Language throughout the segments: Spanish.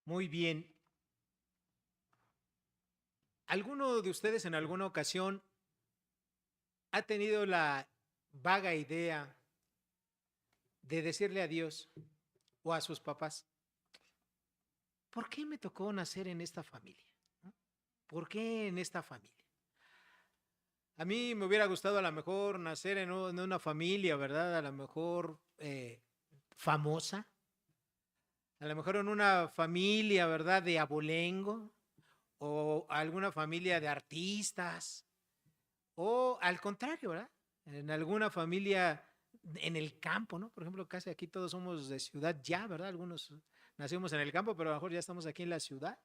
Muy bien. ¿Alguno de ustedes en alguna ocasión ha tenido la vaga idea de decirle a Dios o a sus papás, ¿por qué me tocó nacer en esta familia? ¿No? ¿Por qué en esta familia? A mí me hubiera gustado a lo mejor nacer en una familia, ¿verdad? A lo mejor famosa, a lo mejor en una familia, ¿verdad? De abolengo o alguna familia de artistas. O al contrario, ¿verdad? En alguna familia en el campo, ¿no? Por ejemplo, casi aquí todos somos de ciudad ya, ¿verdad? Algunos nacimos en el campo, pero a lo mejor ya estamos aquí en la ciudad.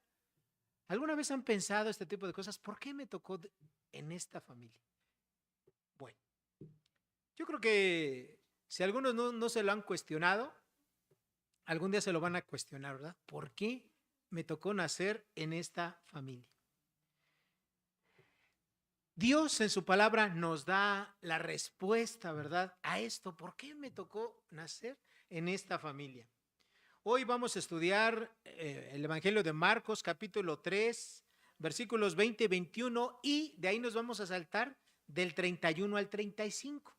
¿Alguna vez han pensado este tipo de cosas? ¿Por qué me tocó en esta familia? Bueno, yo creo que si algunos no se lo han cuestionado, algún día se lo van a cuestionar, ¿verdad? ¿Por qué me tocó nacer en esta familia? Dios en su palabra nos da la respuesta, ¿verdad? A esto, ¿por qué me tocó nacer en esta familia? Hoy vamos a estudiar el Evangelio de Marcos, capítulo 3, versículos 20 y 21, y de ahí nos vamos a saltar del 31 al 35.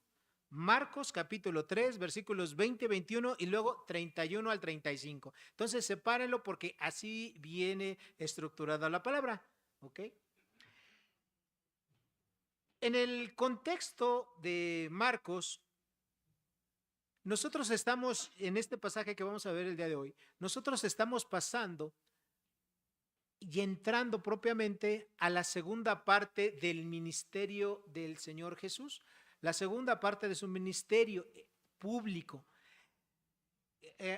Marcos, capítulo 3, versículos 20, 21 y luego 31 al 35. Entonces, sepárenlo porque así viene estructurada la palabra, ¿ok? En el contexto de Marcos, nosotros estamos, en este pasaje que vamos a ver el día de hoy, nosotros estamos pasando y entrando propiamente a la segunda parte del ministerio del Señor Jesús, la segunda parte de su ministerio público.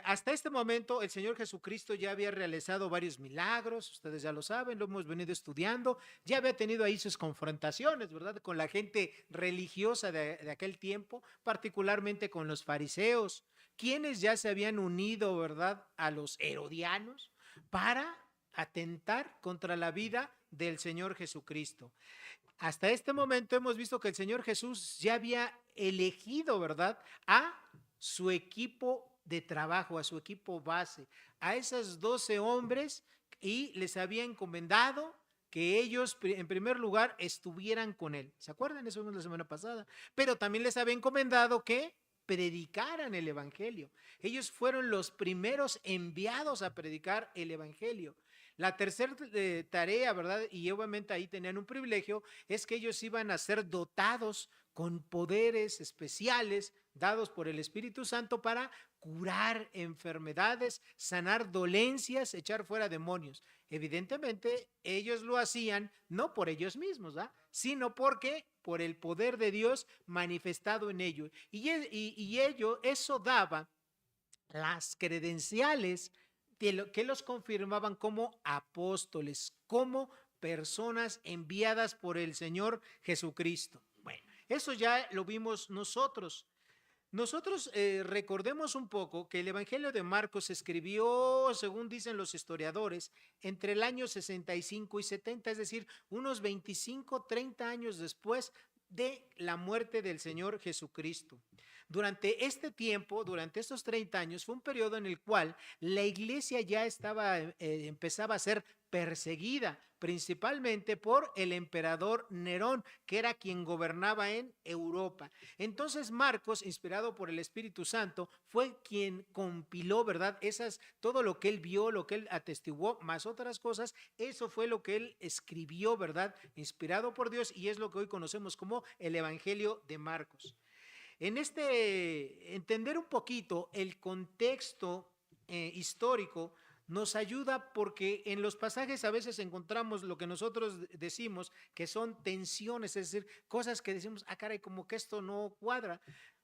Hasta este momento el Señor Jesucristo ya había realizado varios milagros, ustedes ya lo saben, lo hemos venido estudiando, ya había tenido ahí sus confrontaciones, ¿verdad? Con la gente religiosa de aquel tiempo, particularmente con los fariseos, quienes ya se habían unido, ¿verdad? A los herodianos para atentar contra la vida del Señor Jesucristo. Hasta este momento hemos visto que el Señor Jesús ya había elegido, ¿verdad? A su equipo de trabajo, a su equipo base, a esos 12 hombres y les había encomendado que ellos en primer lugar estuvieran con él. ¿Se acuerdan? Eso vimos la semana pasada. Pero también les había encomendado que predicaran el evangelio. Ellos fueron los primeros enviados a predicar el evangelio. La tercera tarea, ¿verdad? Y obviamente ahí tenían un privilegio, es que ellos iban a ser dotados con poderes especiales dados por el Espíritu Santo para curar enfermedades, sanar dolencias, echar fuera demonios. Evidentemente, ellos lo hacían no por ellos mismos, ¿verdad? Sino porque por el poder de Dios manifestado en ellos. Y ello, eso daba las credenciales que los confirmaban como apóstoles, como personas enviadas por el Señor Jesucristo. Bueno, eso ya lo vimos nosotros. Nosotros recordemos un poco que el Evangelio de Marcos se escribió, según dicen los historiadores, entre el año 65 y 70, es decir, unos 25, 30 años después de la muerte del Señor Jesucristo. Durante este tiempo, durante estos 30 años, fue un periodo en el cual la iglesia ya empezaba a ser perseguida, principalmente por el emperador Nerón, que era quien gobernaba en Europa. Entonces Marcos, inspirado por el Espíritu Santo, fue quien compiló, ¿verdad? Todo lo que él vio, lo que él atestiguó, más otras cosas, eso fue lo que él escribió, ¿verdad? Inspirado por Dios, y es lo que hoy conocemos como el Evangelio de Marcos. En entender un poquito el contexto histórico nos ayuda porque en los pasajes a veces encontramos lo que nosotros decimos que son tensiones, es decir, cosas que decimos, caray, como que esto no cuadra.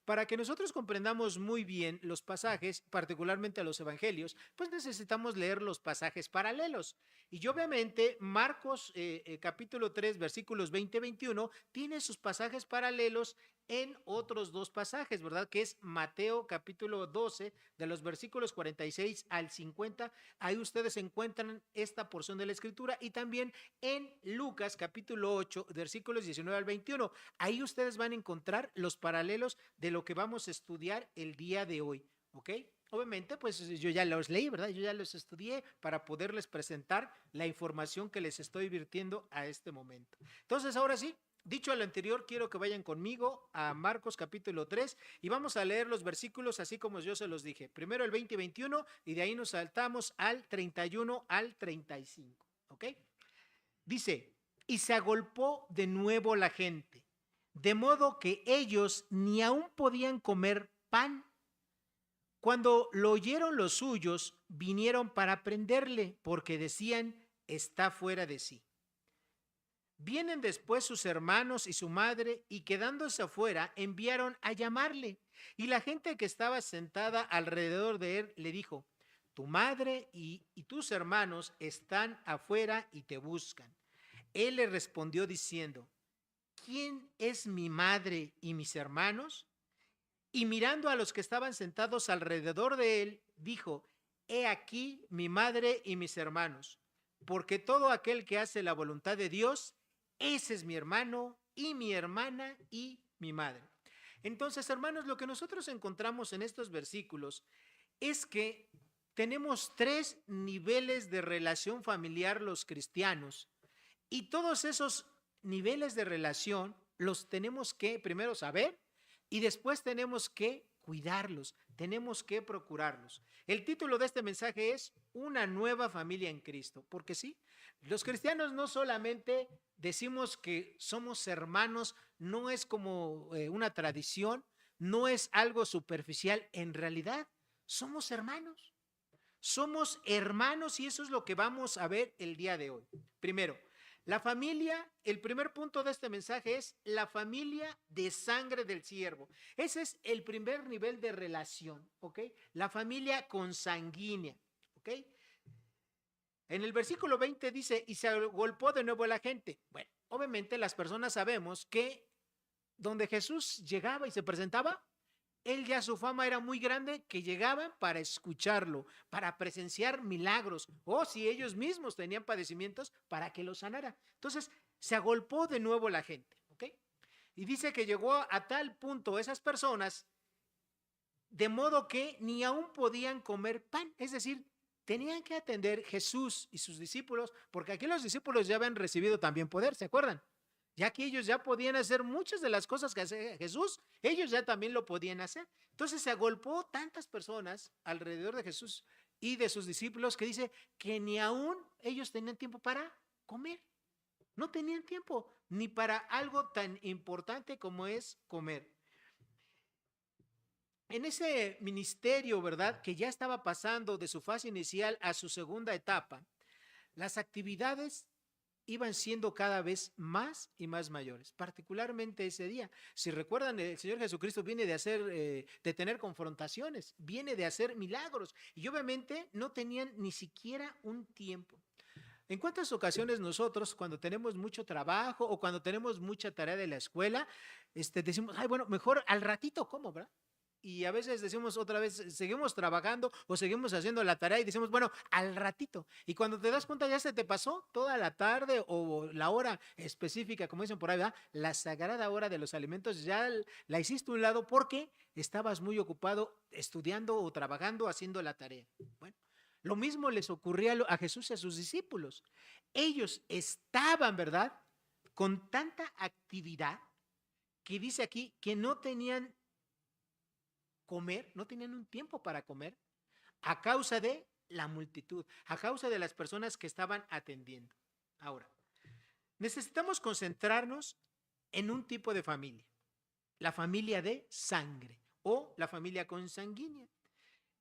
Para que nosotros comprendamos muy bien los pasajes, particularmente a los evangelios, pues necesitamos leer los pasajes paralelos. Y obviamente Marcos capítulo 3 versículos 20-21 tiene sus pasajes paralelos en otros dos pasajes, ¿verdad? Que es Mateo capítulo 12 de los versículos 46 al 50. Ahí ustedes encuentran esta porción de la escritura y también en Lucas capítulo 8 versículos 19 al 21. Ahí ustedes van a encontrar los paralelos de lo que vamos a estudiar el día de hoy, ¿ok? obviamente, pues yo ya los leí, ¿verdad? Yo ya los estudié para poderles presentar la información que les estoy virtiendo a este momento. Entonces, ahora sí, dicho lo anterior, quiero que vayan conmigo a Marcos capítulo 3 y vamos a leer los versículos así como yo se los dije. Primero el 20 y 21 y de ahí nos saltamos al 31 al 35, ¿ok? Dice, y se agolpó de nuevo la gente, de modo que ellos ni aún podían comer pan. Cuando lo oyeron los suyos, vinieron para prenderle, porque decían, está fuera de sí. Vienen después sus hermanos y su madre, y quedándose afuera, enviaron a llamarle. Y la gente que estaba sentada alrededor de él le dijo, tu madre y tus hermanos están afuera y te buscan. Él le respondió diciendo, ¿quién es mi madre y mis hermanos? Y mirando a los que estaban sentados alrededor de él, dijo, he aquí mi madre y mis hermanos, porque todo aquel que hace la voluntad de Dios, ese es mi hermano y mi hermana y mi madre. Entonces, hermanos, lo que nosotros encontramos en estos versículos es que tenemos tres niveles de relación familiar los cristianos y todos esos niveles de relación los tenemos que primero saber y después tenemos que cuidarlos, tenemos que procurarlos. El título de este mensaje es Una nueva familia en Cristo, porque sí, los cristianos no solamente decimos que somos hermanos, no es como una tradición, no es algo superficial, en realidad somos hermanos. Somos hermanos y eso es lo que vamos a ver el día de hoy. Primero, la familia, el primer punto de este mensaje es la familia de sangre del siervo. Ese es el primer nivel de relación, ¿ok? La familia consanguínea, ¿ok? En el versículo 20 dice, y se agolpó de nuevo la gente. Bueno, obviamente las personas sabemos que donde Jesús llegaba y se presentaba, él ya su fama era muy grande que llegaban para escucharlo, para presenciar milagros, o si ellos mismos tenían padecimientos, para que los sanara. Entonces, se agolpó de nuevo la gente, ¿ok? Y dice que llegó a tal punto esas personas, de modo que ni aún podían comer pan, es decir, tenían que atender Jesús y sus discípulos, porque aquí los discípulos ya habían recibido también poder, ¿se acuerdan? Ya que ellos ya podían hacer muchas de las cosas que hace Jesús, ellos ya también lo podían hacer. Entonces se agolpó tantas personas alrededor de Jesús y de sus discípulos que dice que ni aún ellos tenían tiempo para comer. No tenían tiempo ni para algo tan importante como es comer. En ese ministerio, ¿verdad? Que ya estaba pasando de su fase inicial a su segunda etapa, las actividades iban siendo cada vez más y más mayores, particularmente ese día. Si recuerdan, el Señor Jesucristo viene de hacer, de tener confrontaciones, viene de hacer milagros y obviamente no tenían ni siquiera un tiempo. ¿En cuántas ocasiones nosotros, cuando tenemos mucho trabajo o cuando tenemos mucha tarea de la escuela, decimos, ay, bueno, mejor al ratito como, ¿verdad? Y a veces decimos otra vez, seguimos trabajando o seguimos haciendo la tarea y decimos, bueno, al ratito. Y cuando te das cuenta ya se te pasó toda la tarde o la hora específica, como dicen por ahí, ¿verdad? La sagrada hora de los alimentos ya la hiciste a un lado porque estabas muy ocupado estudiando o trabajando haciendo la tarea. Bueno, lo mismo les ocurría a Jesús y a sus discípulos. Ellos estaban, ¿verdad? Con tanta actividad que dice aquí que no tenían comer, no tenían un tiempo para comer a causa de la multitud, a causa de las personas que estaban atendiendo. Ahora, necesitamos concentrarnos en un tipo de familia, la familia de sangre o la familia consanguínea,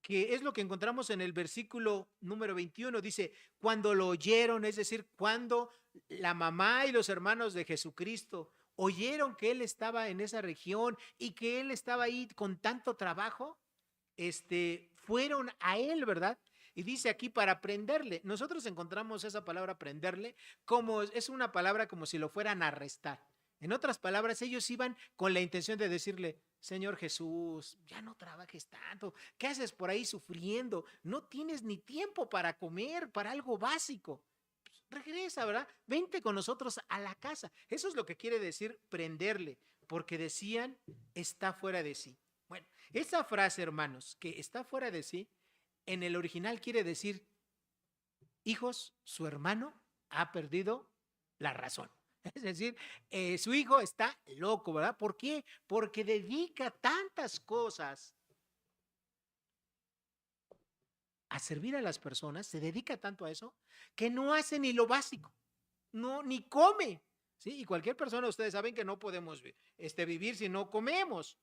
que es lo que encontramos en el versículo número 21. Dice, cuando lo oyeron, es decir, cuando la mamá y los hermanos de Jesucristo oyeron que él estaba en esa región y que él estaba ahí con tanto trabajo, fueron a él, ¿verdad? Y dice aquí para prenderle. Nosotros encontramos esa palabra prenderle como es una palabra como si lo fueran a arrestar. En otras palabras, ellos iban con la intención de decirle, Señor Jesús, ya no trabajes tanto. ¿Qué haces por ahí sufriendo? No tienes ni tiempo para comer, para algo básico. Regresa, ¿verdad? Vente con nosotros a la casa. Eso es lo que quiere decir prenderle, porque decían, está fuera de sí. Bueno, esa frase, hermanos, que está fuera de sí, en el original quiere decir, hijos, su hermano ha perdido la razón. Es decir, su hijo está loco, ¿verdad? ¿Por qué? Porque dedica tantas cosas a servir a las personas, se dedica tanto a eso, que no hace ni lo básico, no, ni come. ¿Sí? Y cualquier persona, ustedes saben que no podemos vivir si no comemos.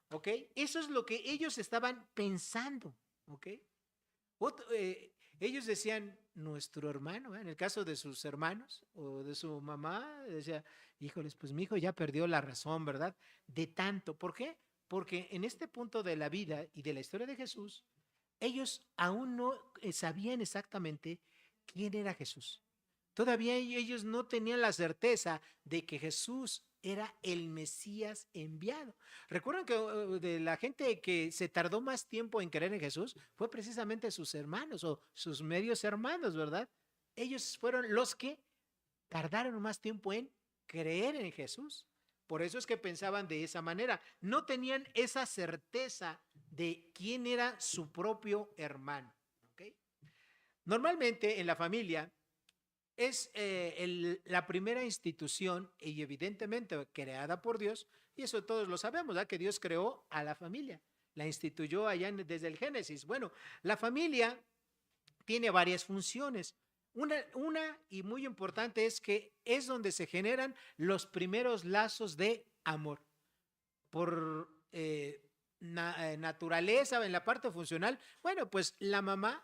¿Ok? Eso es lo que ellos estaban pensando. ¿Ok? Ellos decían, nuestro hermano, en el caso de sus hermanos o de su mamá, decía, híjoles, pues mi hijo ya perdió la razón, ¿verdad? De tanto. ¿Por qué? Porque en este punto de la vida y de la historia de Jesús, ellos aún no sabían exactamente quién era Jesús. Todavía ellos no tenían la certeza de que Jesús era el Mesías enviado. Recuerden que de la gente que se tardó más tiempo en creer en Jesús fue precisamente sus hermanos o sus medios hermanos, ¿verdad? Ellos fueron los que tardaron más tiempo en creer en Jesús. Por eso es que pensaban de esa manera. No tenían esa certeza de quién era su propio hermano. ¿Okay? Normalmente en la familia es la primera institución y evidentemente creada por Dios, y eso todos lo sabemos, ¿verdad? Que Dios creó a la familia, la instituyó allá desde el Génesis. Bueno, la familia tiene varias funciones. Una y muy importante es que es donde se generan los primeros lazos de amor. Por naturaleza, en la parte funcional, bueno, pues la mamá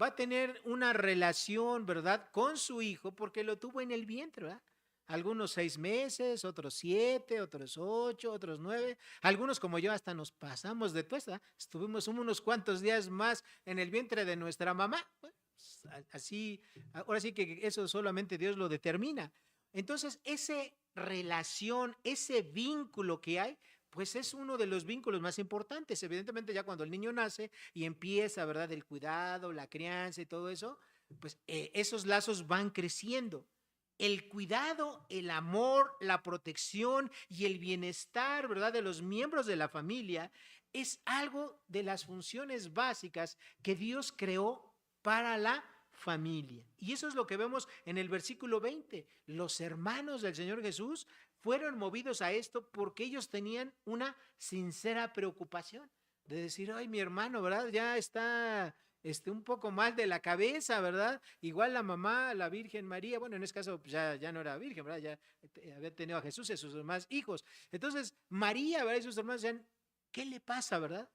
va a tener una relación, ¿verdad?, con su hijo porque lo tuvo en el vientre, ¿verdad? Algunos 6 meses, otros 7, otros 8, otros 9. Algunos como yo hasta nos pasamos de tuesta. Estuvimos unos cuantos días más en el vientre de nuestra mamá. Bueno, así, ahora sí que eso solamente Dios lo determina. Entonces, esa relación, ese vínculo que hay, pues es uno de los vínculos más importantes. Evidentemente ya cuando el niño nace y empieza, ¿verdad?, el cuidado, la crianza y todo eso, pues esos lazos van creciendo. El cuidado, el amor, la protección y el bienestar, ¿verdad?, de los miembros de la familia es algo de las funciones básicas que Dios creó para la familia. Y eso es lo que vemos en el versículo 20. Los hermanos del Señor Jesús fueron movidos a esto porque ellos tenían una sincera preocupación de decir, ay, mi hermano, ¿verdad? Ya está un poco mal de la cabeza, ¿verdad? Igual la mamá, la Virgen María, bueno, en este caso pues ya no era virgen, ¿verdad? Ya había tenido a Jesús y sus demás hijos. Entonces, María, ¿verdad? Y sus hermanos decían, ¿qué le pasa, verdad?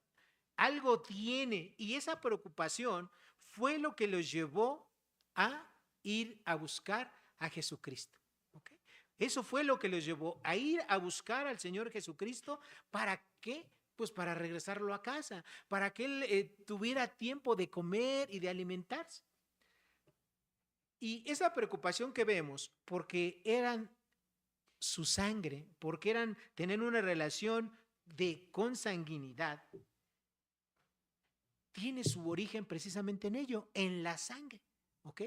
Algo tiene. Y esa preocupación fue lo que los llevó a ir a buscar a Jesucristo. ¿Okay? Eso fue lo que los llevó a ir a buscar al Señor Jesucristo. ¿Para qué? Pues para regresarlo a casa, para que él tuviera tiempo de comer y de alimentarse. Y esa preocupación que vemos, porque eran su sangre, porque tener una relación de consanguinidad, tiene su origen precisamente en ello, en la sangre. ¿Ok?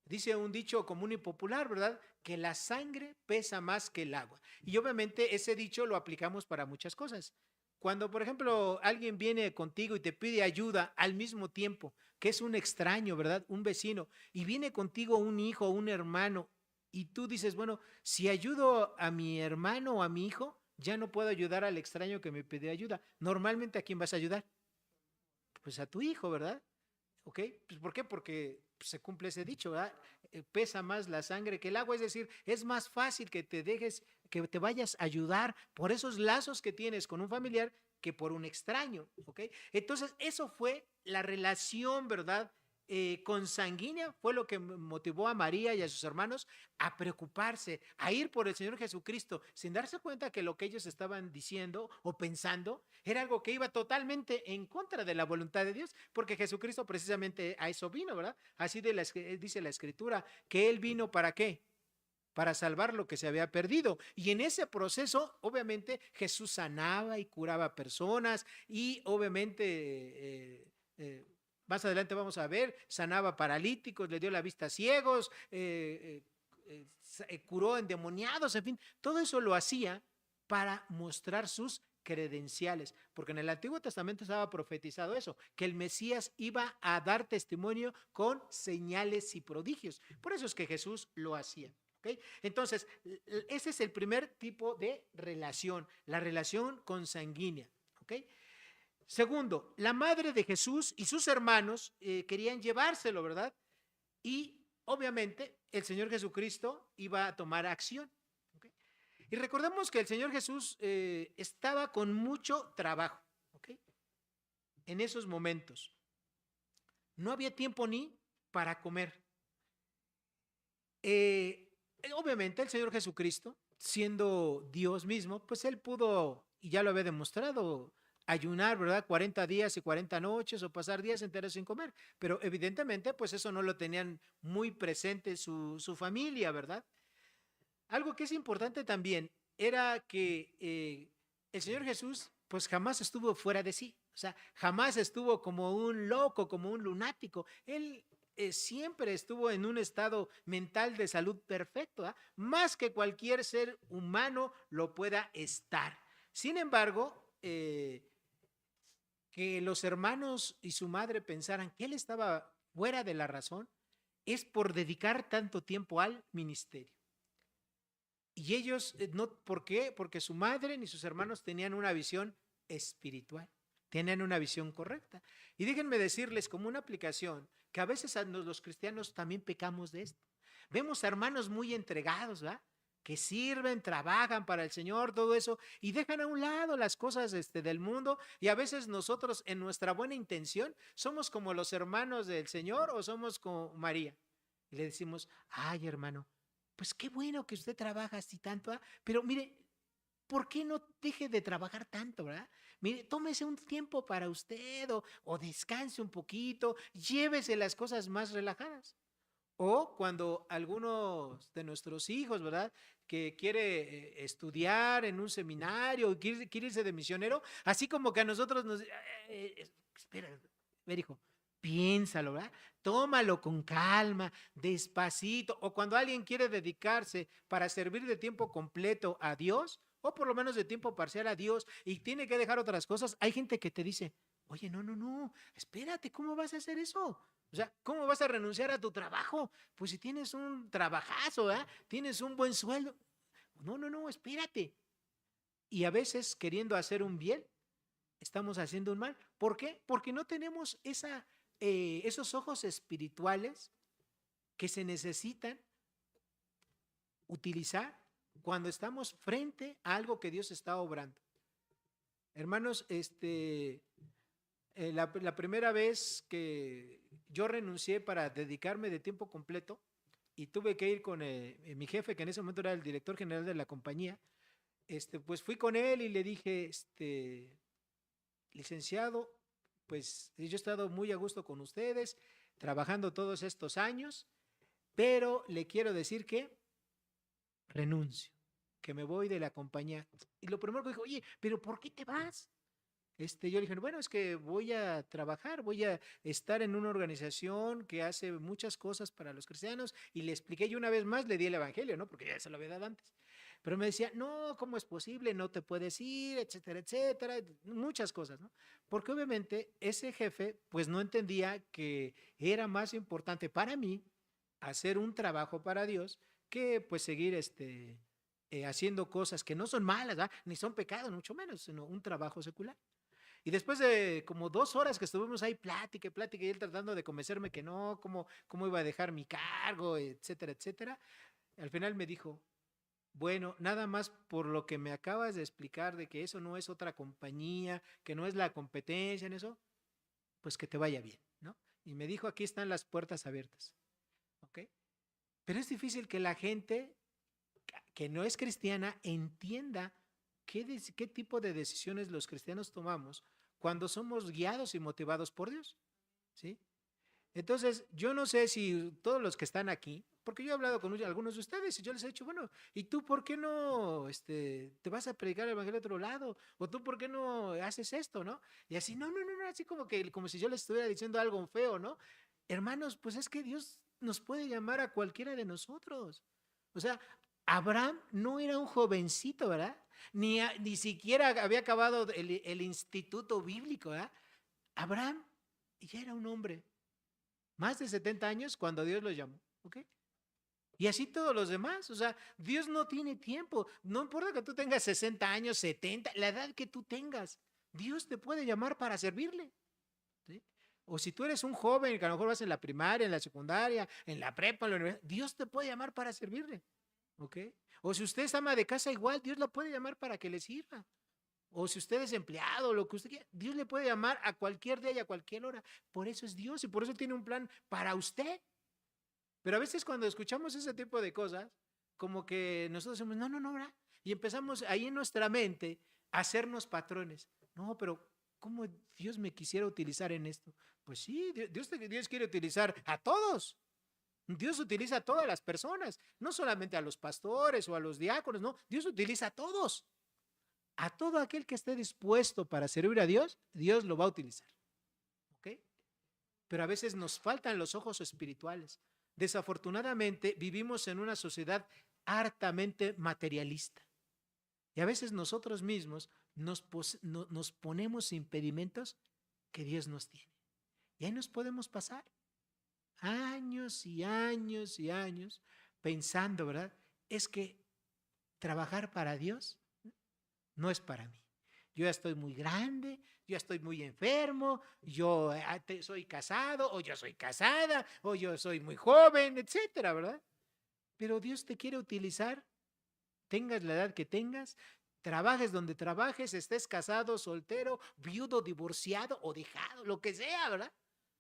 Dice un dicho común y popular, ¿verdad? Que la sangre pesa más que el agua. Y obviamente ese dicho lo aplicamos para muchas cosas. Cuando, por ejemplo, alguien viene contigo y te pide ayuda al mismo tiempo, que es un extraño, ¿verdad? Un vecino, y viene contigo un hijo o un hermano, y tú dices, bueno, si ayudo a mi hermano o a mi hijo, ya no puedo ayudar al extraño que me pidió ayuda. Normalmente, ¿a quién vas a ayudar? Pues a tu hijo, ¿verdad? ¿Ok? Pues, ¿por qué? Porque se cumple ese dicho, ¿verdad? Pesa más la sangre que el agua, es decir, es más fácil que te dejes, que te vayas a ayudar por esos lazos que tienes con un familiar que por un extraño, ¿ok? Entonces, eso fue la relación, ¿verdad? Consanguínea, fue lo que motivó a María y a sus hermanos a preocuparse, a ir por el Señor Jesucristo, sin darse cuenta que lo que ellos estaban diciendo o pensando era algo que iba totalmente en contra de la voluntad de Dios, porque Jesucristo precisamente a eso vino, ¿verdad? Así dice la Escritura, que Él vino ¿para qué? Para salvar lo que se había perdido. Y en ese proceso, obviamente, Jesús sanaba y curaba personas y obviamente más adelante vamos a ver, sanaba paralíticos, le dio la vista a ciegos, curó endemoniados, en fin, todo eso lo hacía para mostrar sus credenciales, porque en el Antiguo Testamento estaba profetizado eso, que el Mesías iba a dar testimonio con señales y prodigios. Por eso es que Jesús lo hacía. ¿Okay? Entonces, ese es el primer tipo de relación, la relación consanguínea. ¿Okay? Segundo, la madre de Jesús y sus hermanos querían llevárselo, ¿verdad? Y obviamente el Señor Jesucristo iba a tomar acción. ¿Okay? Y recordemos que el Señor Jesús estaba con mucho trabajo. ¿Okay? En esos momentos. No había tiempo ni para comer. Obviamente el Señor Jesucristo, siendo Dios mismo, pues él pudo, y ya lo había demostrado, ayunar, ¿verdad? 40 días y 40 noches o pasar días enteros sin comer. Pero evidentemente, pues eso no lo tenían muy presente su familia, ¿verdad? Algo que es importante también era que el Señor Jesús, pues jamás estuvo fuera de sí. O sea, jamás estuvo como un loco, como un lunático. Él siempre estuvo en un estado mental de salud perfecto, ¿eh? Más que cualquier ser humano lo pueda estar. Sin embargo, que los hermanos y su madre pensaran que él estaba fuera de la razón es por dedicar tanto tiempo al ministerio. Y ellos, no, ¿por qué? Porque su madre ni sus hermanos tenían una visión espiritual, tenían una visión correcta. Y déjenme decirles como una aplicación que a veces los cristianos también pecamos de esto. Vemos a hermanos muy entregados, ¿verdad? Que sirven, trabajan para el Señor, todo eso, y dejan a un lado las cosas del mundo, y a veces nosotros en nuestra buena intención somos como los hermanos del Señor o somos como María. Y le decimos, ay hermano, pues qué bueno que usted trabaja así tanto, ¿eh? Pero mire, ¿por qué no deje de trabajar tanto, verdad? Mire, tómese un tiempo para usted o descanse un poquito, llévese las cosas más relajadas. O cuando algunos de nuestros hijos, ¿verdad? Que quiere estudiar en un seminario, quiere irse de misionero, así como que a nosotros nos... espera, ver hijo, piénsalo, ¿verdad? Tómalo con calma, despacito. O cuando alguien quiere dedicarse para servir de tiempo completo a Dios, o por lo menos de tiempo parcial a Dios, y tiene que dejar otras cosas, hay gente que te dice, oye, no, no, no, espérate, ¿cómo vas a hacer eso? O sea, ¿cómo vas a renunciar a tu trabajo? Pues si tienes un trabajazo, ¿eh? Tienes un buen sueldo. No, no, no, espérate. Y a veces queriendo hacer un bien, estamos haciendo un mal. ¿Por qué? Porque no tenemos esos ojos espirituales que se necesitan utilizar cuando estamos frente a algo que Dios está obrando. Hermanos, la primera vez que yo renuncié para dedicarme de tiempo completo y tuve que ir con mi jefe, que en ese momento era el director general de la compañía, pues fui con él y le dije, licenciado, pues yo he estado muy a gusto con ustedes, trabajando todos estos años, pero le quiero decir que renuncio, que me voy de la compañía. Y lo primero que dijo, oye, pero ¿por qué te vas? Yo le dije, bueno, es que voy a trabajar, voy a estar en una organización que hace muchas cosas para los cristianos y le expliqué y una vez más le di el evangelio, ¿no? Porque ya se lo había dado antes. Pero me decía, no, ¿cómo es posible? No te puedes ir, etcétera, etcétera, muchas cosas, ¿no? Porque obviamente ese jefe pues no entendía que era más importante para mí hacer un trabajo para Dios que pues seguir haciendo cosas que no son malas, ¿verdad? Ni son pecados, mucho menos, sino un trabajo secular. Y después de como 2 horas que estuvimos ahí, plática, plática, y él tratando de convencerme que no, cómo iba a dejar mi cargo, etcétera, etcétera, al final me dijo, bueno, nada más por lo que me acabas de explicar de que eso no es otra compañía, que no es la competencia en eso, pues que te vaya bien, ¿no? Y me dijo, aquí están las puertas abiertas, ¿ok? Pero es difícil que la gente que no es cristiana entienda qué tipo de decisiones los cristianos tomamos cuando somos guiados y motivados por Dios, ¿sí? Entonces, yo no sé si todos los que están aquí, porque yo he hablado con algunos de ustedes y yo les he dicho, bueno, ¿y tú por qué no te vas a predicar el evangelio a otro lado? ¿O tú por qué no haces esto, no? Y así, no, no, no, no, así como si yo les estuviera diciendo algo feo, ¿no? Hermanos, pues es que Dios nos puede llamar a cualquiera de nosotros. O sea, Abraham no era un jovencito, ¿verdad? Ni siquiera había acabado el instituto bíblico, ¿verdad? Abraham ya era un hombre, más de 70 años cuando Dios lo llamó, ¿ok? Y así todos los demás, o sea, Dios no tiene tiempo, no importa que tú tengas 60 años, 70, la edad que tú tengas, Dios te puede llamar para servirle, ¿sí? O si tú eres un joven que a lo mejor vas en la primaria, en la secundaria, en la prepa, en la universidad, Dios te puede llamar para servirle, ¿ok? O si usted es ama de casa, igual Dios la puede llamar para que le sirva. O si usted es empleado, lo que usted quiera, Dios le puede llamar a cualquier día y a cualquier hora. Por eso es Dios y por eso tiene un plan para usted. Pero a veces cuando escuchamos ese tipo de cosas, como que nosotros decimos, no, no, no, ¿verdad? Y empezamos ahí en nuestra mente a hacernos patrones. No, pero ¿cómo Dios me quisiera utilizar en esto? Pues sí, Dios quiere utilizar a todos. Dios utiliza a todas las personas, no solamente a los pastores o a los diáconos, no, Dios utiliza a todos. A todo aquel que esté dispuesto para servir a Dios, Dios lo va a utilizar. ¿Ok? Pero a veces nos faltan los ojos espirituales. Desafortunadamente vivimos en una sociedad hartamente materialista y a veces nosotros mismos nos ponemos impedimentos que Dios nos tiene. Y ahí nos podemos pasar años y años y años pensando, ¿verdad? Es que trabajar para Dios no es para mí. Yo ya estoy muy grande, yo ya estoy muy enfermo, yo soy casado, o yo soy casada, o yo soy muy joven, etcétera, ¿verdad? Pero Dios te quiere utilizar, tengas la edad que tengas, trabajes donde trabajes, estés casado, soltero, viudo, divorciado o dejado, lo que sea, ¿verdad?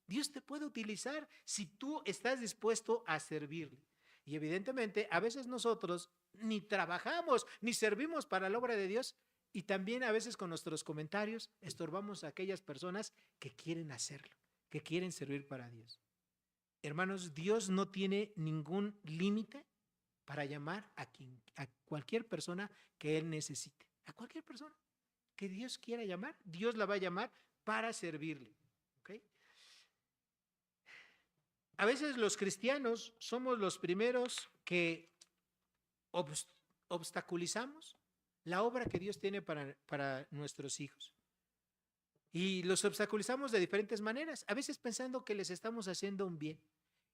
Dios te puede utilizar si tú estás dispuesto a servirle. Y evidentemente, a veces nosotros ni trabajamos, ni servimos para la obra de Dios, y también a veces con nuestros comentarios estorbamos a aquellas personas que quieren hacerlo, que quieren servir para Dios. Hermanos, Dios no tiene ningún límite para llamar a cualquier persona que Él necesite. A cualquier persona que Dios quiera llamar, Dios la va a llamar para servirle. ¿Ok? A veces los cristianos somos los primeros que obstaculizamos la obra que Dios tiene para nuestros hijos. Y los obstaculizamos de diferentes maneras, a veces pensando que les estamos haciendo un bien.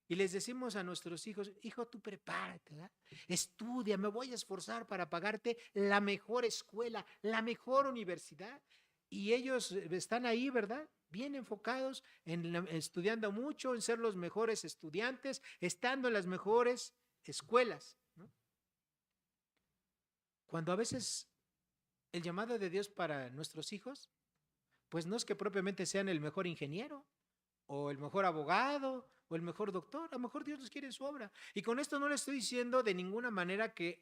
Y les decimos a nuestros hijos, hijo, tú prepárate, ¿verdad? Estudia, me voy a esforzar para pagarte la mejor escuela, la mejor universidad. Y ellos están ahí, ¿verdad? Bien enfocados en estudiando mucho, en ser los mejores estudiantes, estando en las mejores escuelas, ¿no? Cuando a veces el llamado de Dios para nuestros hijos, pues no es que propiamente sean el mejor ingeniero, o el mejor abogado, o el mejor doctor. A lo mejor Dios los quiere en su obra. Y con esto no le estoy diciendo de ninguna manera que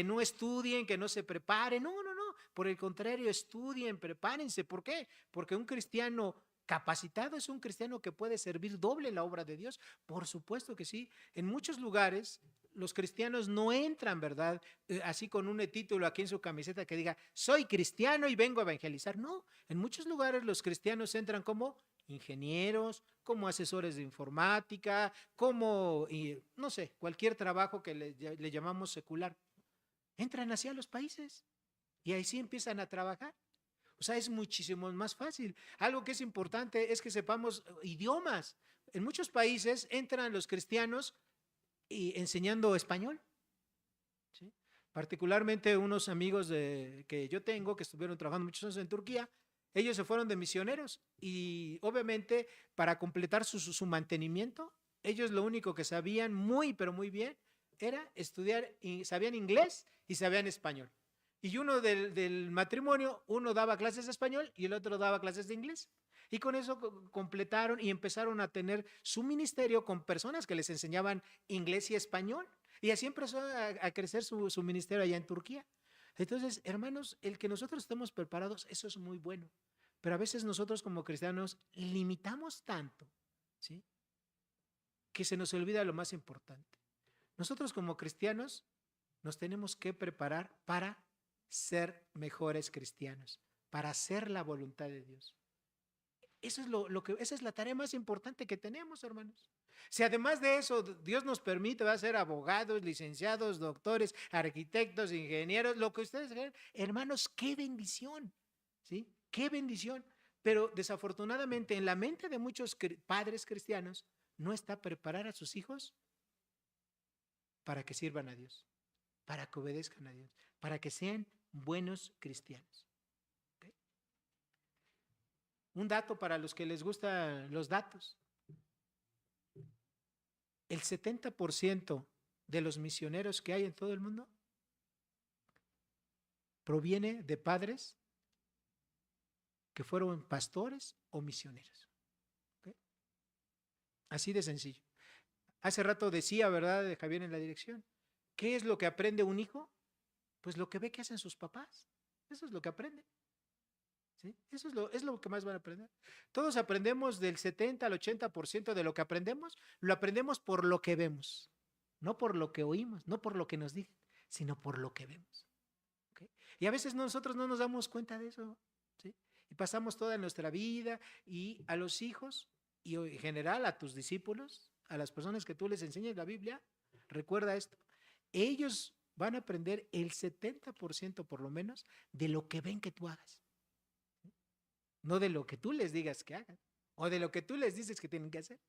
no estudien, que no se preparen. No, no, no. Por el contrario, estudien, prepárense. ¿Por qué? Porque un cristiano capacitado es un cristiano que puede servir doble la obra de Dios. Por supuesto que sí. En muchos lugares los cristianos no entran, ¿verdad? Así con un título aquí en su camiseta que diga, soy cristiano y vengo a evangelizar. No, en muchos lugares los cristianos entran como ingenieros, como asesores de informática, como, no sé, cualquier trabajo que le llamamos secular. Entran hacia los países y ahí sí empiezan a trabajar. O sea, es muchísimo más fácil. Algo que es importante es que sepamos idiomas. En muchos países entran los cristianos enseñando español, ¿sí? Particularmente unos amigos que yo tengo que estuvieron trabajando muchos años en Turquía, ellos se fueron de misioneros y obviamente para completar su mantenimiento, ellos lo único que sabían muy, pero muy bien era estudiar, y sabían inglés y sabían español. Y uno del matrimonio, uno daba clases de español y el otro daba clases de inglés. Y con eso completaron y empezaron a tener su ministerio con personas que les enseñaban inglés y español. Y así empezó a crecer su ministerio allá en Turquía. Entonces, hermanos, el que nosotros estemos preparados, eso es muy bueno. Pero a veces nosotros como cristianos limitamos tanto, ¿sí? Que se nos olvida lo más importante. Nosotros como cristianos nos tenemos que preparar para ser mejores cristianos, para hacer la voluntad de Dios. Eso es esa es la tarea más importante que tenemos, hermanos. Si además de eso Dios nos permite, va a ser abogados, licenciados, doctores, arquitectos, ingenieros, lo que ustedes quieran, hermanos, qué bendición, ¿sí? Qué bendición. Pero desafortunadamente en la mente de muchos padres cristianos no está preparar a sus hijos para que sirvan a Dios, para que obedezcan a Dios, para que sean buenos cristianos. ¿Okay? Un dato para los que les gustan los datos. El 70% de los misioneros que hay en todo el mundo proviene de padres que fueron pastores o misioneros. ¿Okay? Así de sencillo. Hace rato decía, ¿verdad?, de Javier en la dirección, ¿qué es lo que aprende un hijo? Pues lo que ve que hacen sus papás. Eso es lo que aprende. ¿Sí? Eso es lo que más van a aprender. Todos aprendemos del 70 al 80% de lo que aprendemos, lo aprendemos por lo que vemos, no por lo que oímos, no por lo que nos dicen, sino por lo que vemos. ¿Okay? Y a veces nosotros no nos damos cuenta de eso, ¿sí? Y pasamos toda nuestra vida y a los hijos y en general a tus discípulos, a las personas que tú les enseñas la Biblia, recuerda esto, ellos van a aprender el 70% por lo menos de lo que ven que tú hagas. No de lo que tú les digas que hagan o de lo que tú les dices que tienen que hacer.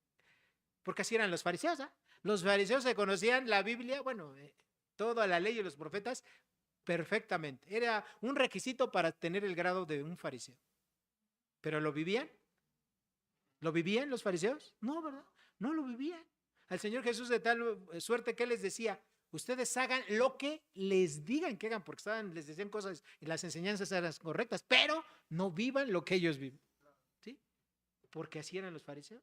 Porque así eran los fariseos. ¿Eh? Los fariseos se conocían la Biblia, bueno, toda la ley y los profetas perfectamente. Era un requisito para tener el grado de un fariseo. ¿Pero lo vivían? ¿Lo vivían los fariseos? No, ¿verdad? No lo vivían. Al Señor Jesús de tal suerte que les decía, ustedes hagan lo que les digan que hagan, porque les decían cosas y las enseñanzas eran correctas, pero no vivan lo que ellos viven. ¿Sí? Porque así eran los fariseos.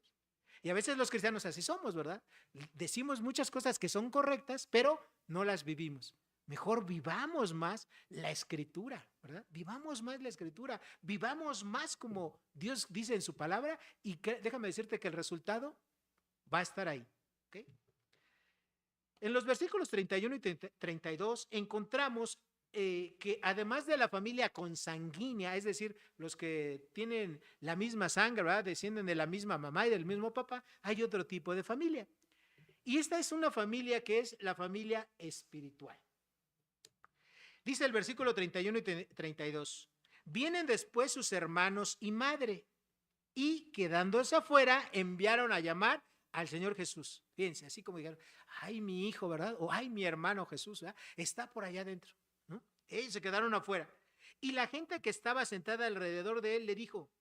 Y a veces los cristianos así somos, ¿verdad? Decimos muchas cosas que son correctas, pero no las vivimos. Mejor vivamos más la Escritura, ¿verdad? Vivamos más la Escritura, vivamos más como Dios dice en su palabra y déjame decirte que el resultado va a estar ahí. ¿Okay? En los versículos 31 y 32 encontramos que además de la familia consanguínea, es decir, los que tienen la misma sangre, ¿verdad? Descienden de la misma mamá y del mismo papá, hay otro tipo de familia. Y esta es una familia que es la familia espiritual. Dice el versículo 31 y 32, vienen después sus hermanos y madre, y quedándose afuera, enviaron a llamar al Señor Jesús. Fíjense, así como dijeron, ay, mi hijo, ¿verdad? O ay, mi hermano Jesús, ¿verdad? Está por allá adentro, ¿no? Ellos se quedaron afuera. Y la gente que estaba sentada alrededor de él le dijo,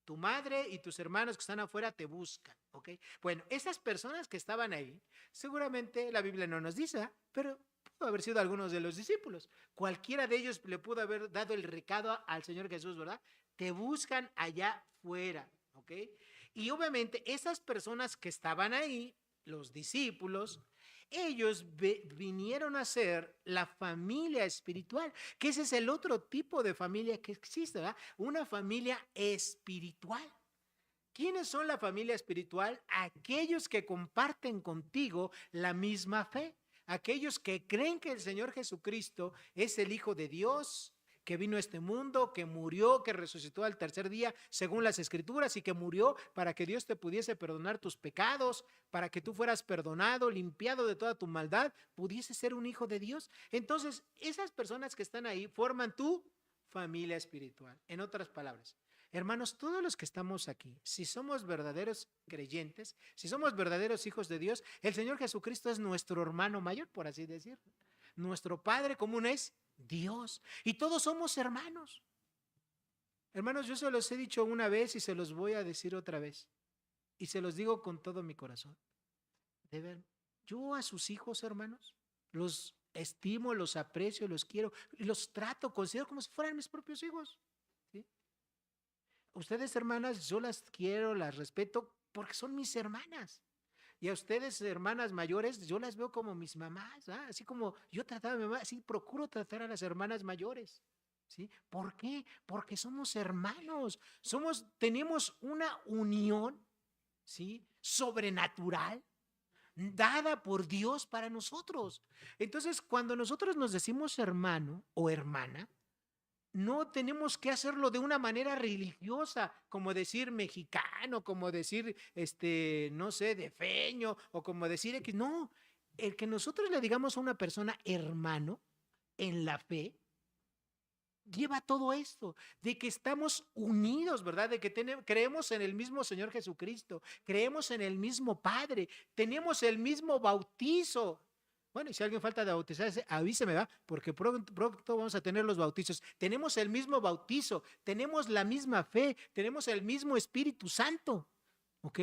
tu madre y tus hermanos que están afuera te buscan, ¿ok? Bueno, esas personas que estaban ahí, seguramente la Biblia no nos dice, pero pudo haber sido algunos de los discípulos. Cualquiera de ellos le pudo haber dado el recado al Señor Jesús, ¿verdad? Te buscan allá afuera, ¿ok? Y obviamente esas personas que estaban ahí, los discípulos, ellos vinieron a ser la familia espiritual, que ese es el otro tipo de familia que existe, ¿verdad? Una familia espiritual. ¿Quiénes son la familia espiritual? Aquellos que comparten contigo la misma fe, aquellos que creen que el Señor Jesucristo es el Hijo de Dios, que vino a este mundo, que murió, que resucitó al tercer día, según las Escrituras, y que murió para que Dios te pudiese perdonar tus pecados, para que tú fueras perdonado, limpiado de toda tu maldad, pudiese ser un hijo de Dios. Entonces, esas personas que están ahí forman tu familia espiritual. En otras palabras, hermanos, todos los que estamos aquí, si somos verdaderos creyentes, si somos verdaderos hijos de Dios, el Señor Jesucristo es nuestro hermano mayor, por así decirlo. Nuestro Padre común es Dios. Y todos somos hermanos. Hermanos, yo se los he dicho una vez y se los voy a decir otra vez. Y se los digo con todo mi corazón. De ver, yo a sus hijos, hermanos, los estimo, los aprecio, los quiero, los trato, considero como si fueran mis propios hijos. ¿Sí? Ustedes, hermanas, yo las quiero, las respeto porque son mis hermanas. Y a ustedes, hermanas mayores, yo las veo como mis mamás, ¿ah? Así como yo trataba a mi mamá, así procuro tratar a las hermanas mayores. ¿Sí? ¿Por qué? Porque somos hermanos, tenemos una unión, ¿sí? Sobrenatural, dada por Dios para nosotros. Entonces, cuando nosotros nos decimos hermano o hermana, no tenemos que hacerlo de una manera religiosa, como decir mexicano, como decir, no sé, defeño, o como decir X. No, el que nosotros le digamos a una persona hermano en la fe, lleva todo esto, de que estamos unidos, ¿verdad? De que creemos en el mismo Señor Jesucristo, creemos en el mismo Padre, tenemos el mismo bautizo. Bueno, y si alguien falta de bautizarse, avíseme, ¿va? Porque pronto vamos a tener los bautizos. Tenemos el mismo bautizo, tenemos la misma fe, tenemos el mismo Espíritu Santo, ¿ok?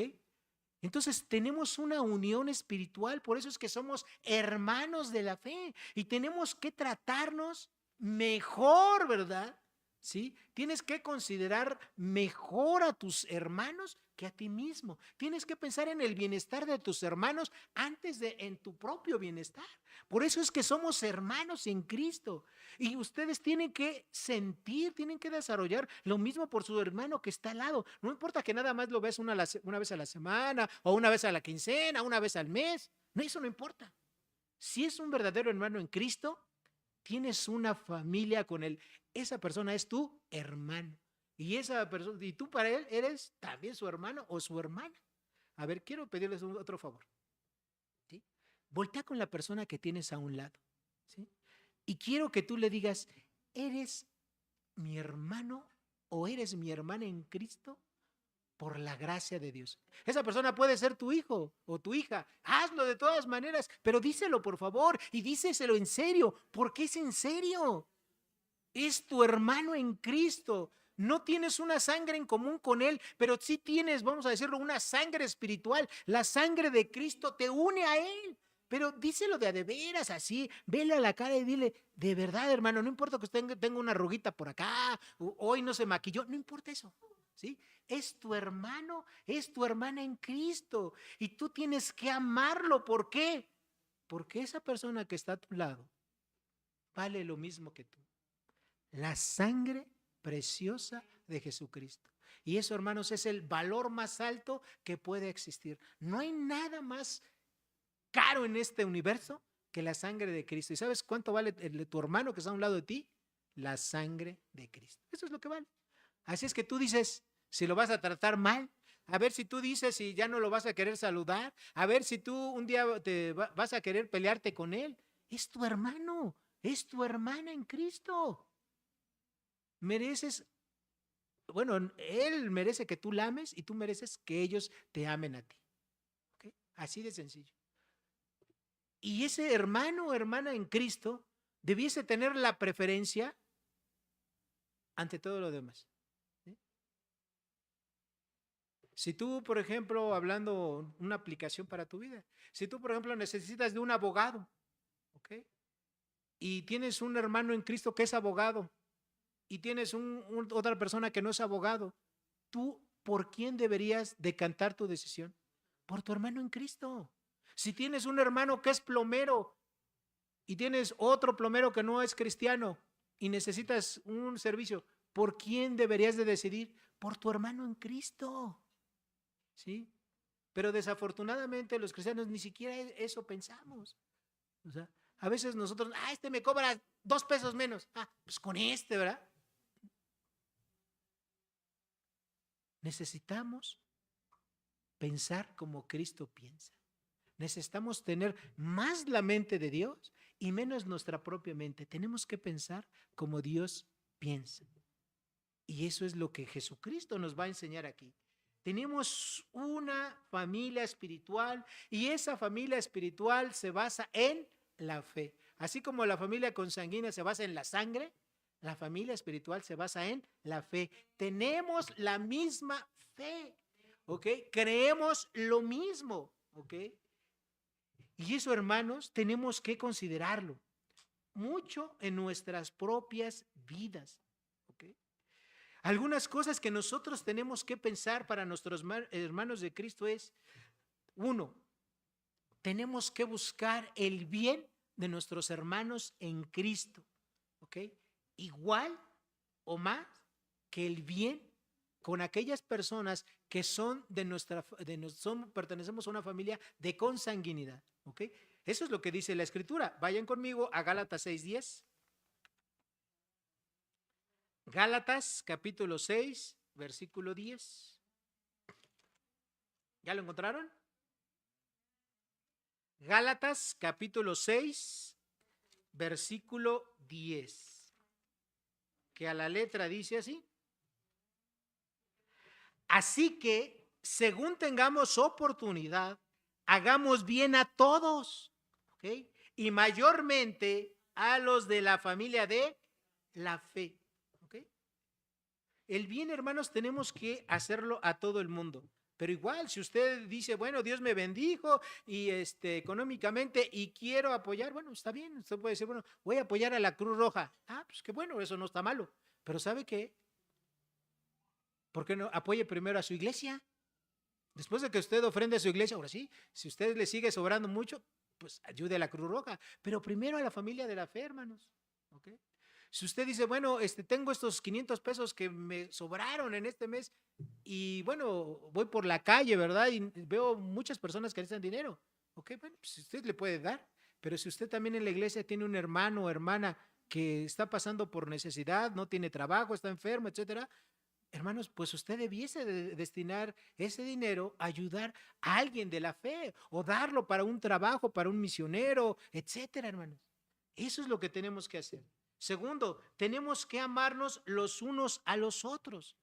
Entonces tenemos una unión espiritual, por eso es que somos hermanos de la fe y tenemos que tratarnos mejor, ¿verdad? ¿Sí? Tienes que considerar mejor a tus hermanos que a ti mismo. Tienes que pensar en el bienestar de tus hermanos antes de en tu propio bienestar. Por eso es que somos hermanos en Cristo. Y ustedes tienen que sentir, tienen que desarrollar lo mismo por su hermano que está al lado. No importa que nada más lo ves una vez a la semana, o una vez a la quincena, una vez al mes. No, eso no importa. Si es un verdadero hermano en Cristo, tienes una familia con él. Esa persona es tu hermano. Y esa persona, y tú para él eres también su hermano o su hermana. A ver, quiero pedirles otro favor. ¿Sí? Voltea con la persona que tienes a un lado. ¿Sí? Y quiero que tú le digas, ¿eres mi hermano o eres mi hermana en Cristo? Por la gracia de Dios. Esa persona puede ser tu hijo o tu hija. Hazlo de todas maneras, pero díselo por favor y díselo en serio, porque es en serio. Es tu hermano en Cristo. No tienes una sangre en común con él, pero sí tienes, vamos a decirlo, una sangre espiritual. La sangre de Cristo te une a él. Pero díselo de a de veras, así, vele a la cara y dile, de verdad, hermano, no importa que usted tenga una arruguita por acá, hoy no se maquilló, no importa eso, ¿sí? Es tu hermano, es tu hermana en Cristo y tú tienes que amarlo. ¿Por qué? Porque esa persona que está a tu lado vale lo mismo que tú. La sangre preciosa de Jesucristo. Y eso, hermanos, es el valor más alto que puede existir. No hay nada más caro en este universo que la sangre de Cristo. ¿Y sabes cuánto vale el de tu hermano que está a un lado de ti? La sangre de Cristo. Eso es lo que vale. Así es que tú dices, si lo vas a tratar mal, a ver si tú dices si ya no lo vas a querer saludar, a ver si tú un día vas a querer pelearte con él. Es tu hermano, es tu hermana en Cristo. Mereces, bueno, él merece que tú la ames y tú mereces que ellos te amen a ti. ¿Okay? Así de sencillo. Y ese hermano o hermana en Cristo debiese tener la preferencia ante todo lo demás. Si tú, por ejemplo, hablando una aplicación para tu vida, si tú, por ejemplo, necesitas de un abogado, ¿ok? Y tienes un hermano en Cristo que es abogado y tienes otra persona que no es abogado, ¿tú por quién deberías decantar tu decisión? Por tu hermano en Cristo. Si tienes un hermano que es plomero y tienes otro plomero que no es cristiano y necesitas un servicio, ¿por quién deberías de decidir? Por tu hermano en Cristo. ¿Sí? Pero desafortunadamente los cristianos ni siquiera eso pensamos. O sea, a veces nosotros, este me cobra 2 pesos menos. Pues con ¿verdad? Necesitamos pensar como Cristo piensa. Necesitamos tener más la mente de Dios y menos nuestra propia mente. Tenemos que pensar como Dios piensa. Y eso es lo que Jesucristo nos va a enseñar aquí. Tenemos una familia espiritual y esa familia espiritual se basa en la fe. Así como la familia consanguínea se basa en la sangre, la familia espiritual se basa en la fe. Tenemos la misma fe, ¿ok? Creemos lo mismo, ¿ok? Y eso, hermanos, tenemos que considerarlo mucho en nuestras propias vidas, ¿ok? Algunas cosas que nosotros tenemos que pensar para nuestros hermanos de Cristo es, uno, tenemos que buscar el bien de nuestros hermanos en Cristo, ¿ok? Igual o más que el bien con aquellas personas que son pertenecemos a una familia de consanguinidad, ¿ok? Eso es lo que dice la Escritura. Vayan conmigo a Gálatas 6:10. Gálatas capítulo 6, versículo 10. ¿Ya lo encontraron? Gálatas capítulo 6, versículo 10. Que a la letra dice así. Así que, según tengamos oportunidad, hagamos bien a todos, ¿ok? Y mayormente a los de la familia de la fe, ¿ok? El bien, hermanos, tenemos que hacerlo a todo el mundo. Pero igual, si usted dice, bueno, Dios me bendijo y económicamente y quiero apoyar, bueno, está bien. Usted puede decir, bueno, voy a apoyar a la Cruz Roja. Ah, pues qué bueno, eso no está malo. Pero ¿sabe qué? ¿Por qué no apoye primero a su iglesia? Después de que usted ofrende a su iglesia, ahora sí, si usted le sigue sobrando mucho, pues ayude a la Cruz Roja, pero primero a la familia de la fe, hermanos. ¿Ok? Si usted dice, bueno, tengo estos 500 pesos que me sobraron en este mes y bueno, voy por la calle, ¿verdad? Y veo muchas personas que necesitan dinero. Ok, bueno, pues usted le puede dar, pero si usted también en la iglesia tiene un hermano o hermana que está pasando por necesidad, no tiene trabajo, está enfermo, etcétera, hermanos, pues usted debiese destinar ese dinero a ayudar a alguien de la fe o darlo para un trabajo, para un misionero, etcétera, hermanos. Eso es lo que tenemos que hacer. Segundo, tenemos que amarnos los unos a los otros.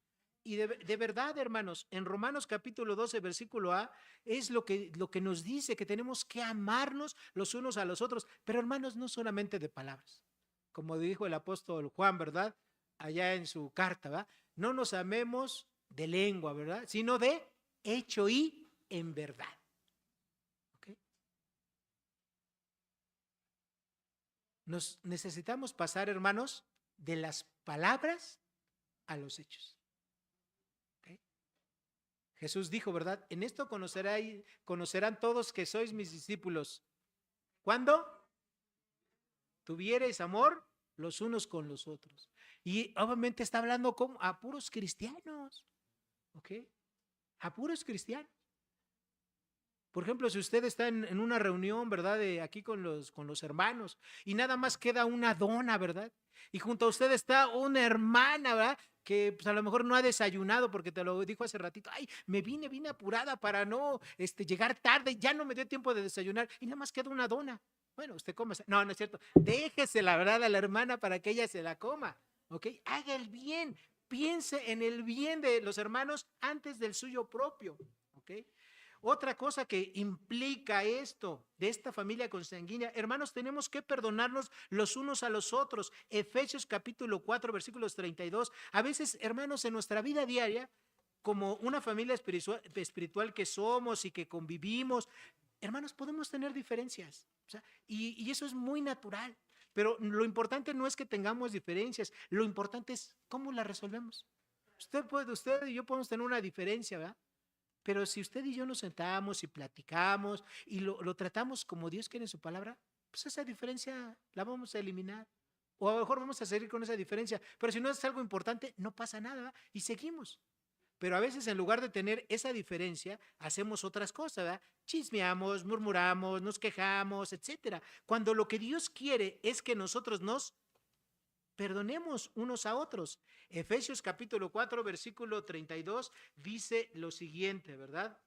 Y de verdad, hermanos, en Romanos capítulo 12, versículo A, es lo que nos dice que tenemos que amarnos los unos a los otros. Pero hermanos, no solamente de palabras. Como dijo el apóstol Juan, ¿verdad? Allá en su carta, ¿verdad? No nos amemos de lengua, ¿verdad? Sino de hecho y en verdad. ¿Okay? Nos necesitamos pasar, hermanos, de las palabras a los hechos. ¿Okay? Jesús dijo, ¿verdad? En esto conocerán todos que sois mis discípulos. ¿Cuándo? Tuviereis amor los unos con los otros. Y obviamente está hablando como a puros cristianos. ¿Ok? A puros cristianos. Por ejemplo, si usted está en una reunión, ¿verdad? Aquí con los hermanos y nada más queda una dona, ¿verdad? Y junto a usted está una hermana, ¿verdad? Que pues, a lo mejor no ha desayunado porque te lo dijo hace ratito. Ay, me vine apurada para no llegar tarde, ya no me dio tiempo de desayunar y nada más queda una dona. Bueno, usted come. No, no es cierto. Déjese la verdad a la hermana para que ella se la coma, ¿ok? Haga el bien. Piense en el bien de los hermanos antes del suyo propio, ¿ok? Otra cosa que implica esto de esta familia consanguínea, hermanos, tenemos que perdonarnos los unos a los otros. Efesios capítulo 4, versículos 32. A veces, hermanos, en nuestra vida diaria, como una familia espiritual que somos y que convivimos, hermanos, podemos tener diferencias. O sea, y eso es muy natural. Pero lo importante no es que tengamos diferencias, lo importante es cómo las resolvemos. Usted y yo podemos tener una diferencia, ¿verdad? Pero si usted y yo nos sentamos y platicamos y lo tratamos como Dios quiere en su palabra, pues esa diferencia la vamos a eliminar. O a lo mejor vamos a seguir con esa diferencia. Pero si no es algo importante, no pasa nada, ¿verdad? Y seguimos. Pero a veces en lugar de tener esa diferencia, hacemos otras cosas, ¿verdad? Chismeamos, murmuramos, nos quejamos, etcétera. Cuando lo que Dios quiere es que nosotros nos perdonemos unos a otros. Efesios capítulo 4, versículo 32 dice lo siguiente, ¿verdad?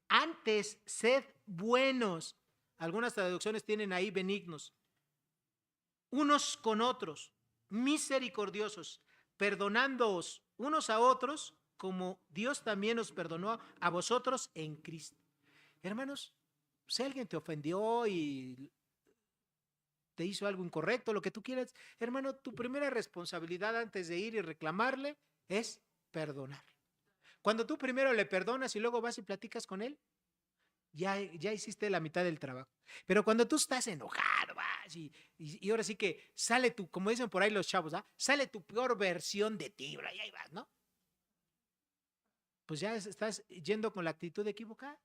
Antes, sed buenos. Algunas traducciones tienen ahí benignos. Unos con otros, misericordiosos, perdonándoos unos a otros, como Dios también os perdonó a vosotros en Cristo. Hermanos, si alguien te ofendió y te hizo algo incorrecto, lo que tú quieras, hermano, tu primera responsabilidad antes de ir y reclamarle es perdonar. Cuando tú primero le perdonas y luego vas y platicas con él, ya hiciste la mitad del trabajo. Pero cuando tú estás enojado, vas y ahora sí que sale tu, como dicen por ahí los chavos, ¿ah? Sale tu peor versión de ti, y ahí vas, ¿no? Pues ya estás yendo con la actitud equivocada.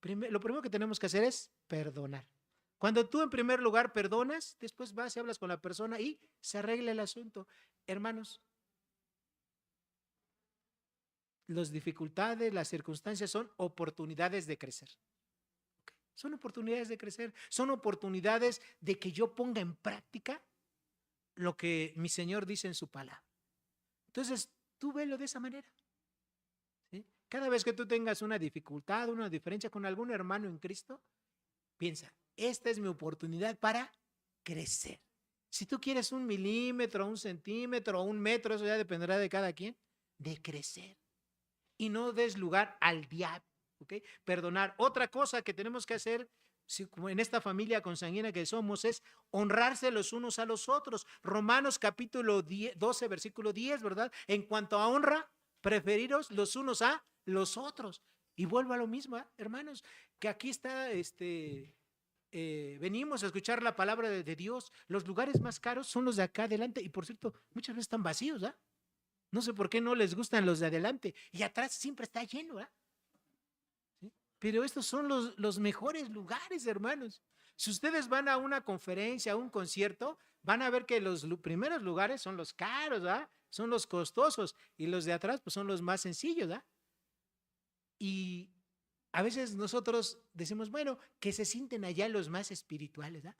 Lo primero que tenemos que hacer es perdonar. Cuando tú en primer lugar perdonas, después vas y hablas con la persona y se arregla el asunto. Hermanos, las dificultades, las circunstancias son oportunidades de crecer. Son oportunidades de crecer, son oportunidades de que yo ponga en práctica lo que mi Señor dice en su palabra. Entonces, tú velo de esa manera. ¿Sí? Cada vez que tú tengas una dificultad, una diferencia con algún hermano en Cristo, piensa, esta es mi oportunidad para crecer. Si tú quieres 1 milímetro, 1 centímetro, 1 metro, eso ya dependerá de cada quien, de crecer. Y no des lugar al diablo, ¿ok? Perdonar. Otra cosa que tenemos que hacer, como en esta familia consanguínea que somos, es honrarse los unos a los otros. Romanos capítulo 12, versículo 10, ¿verdad? En cuanto a honra, preferiros los unos a los otros. Y vuelvo a lo mismo, hermanos, que aquí está venimos a escuchar la palabra de Dios. Los lugares más caros son los de acá adelante y por cierto, muchas veces están vacíos, ¿ah? No sé por qué no les gustan los de adelante y atrás siempre está lleno, ¿ah? ¿Sí? Pero estos son los mejores lugares, hermanos. Si ustedes van a una conferencia, a un concierto, van a ver que los primeros lugares son los caros, ¿ah? Son los costosos y los de atrás pues son los más sencillos, ¿ah? Y a veces nosotros decimos, bueno, que se sienten allá los más espirituales, ¿ah?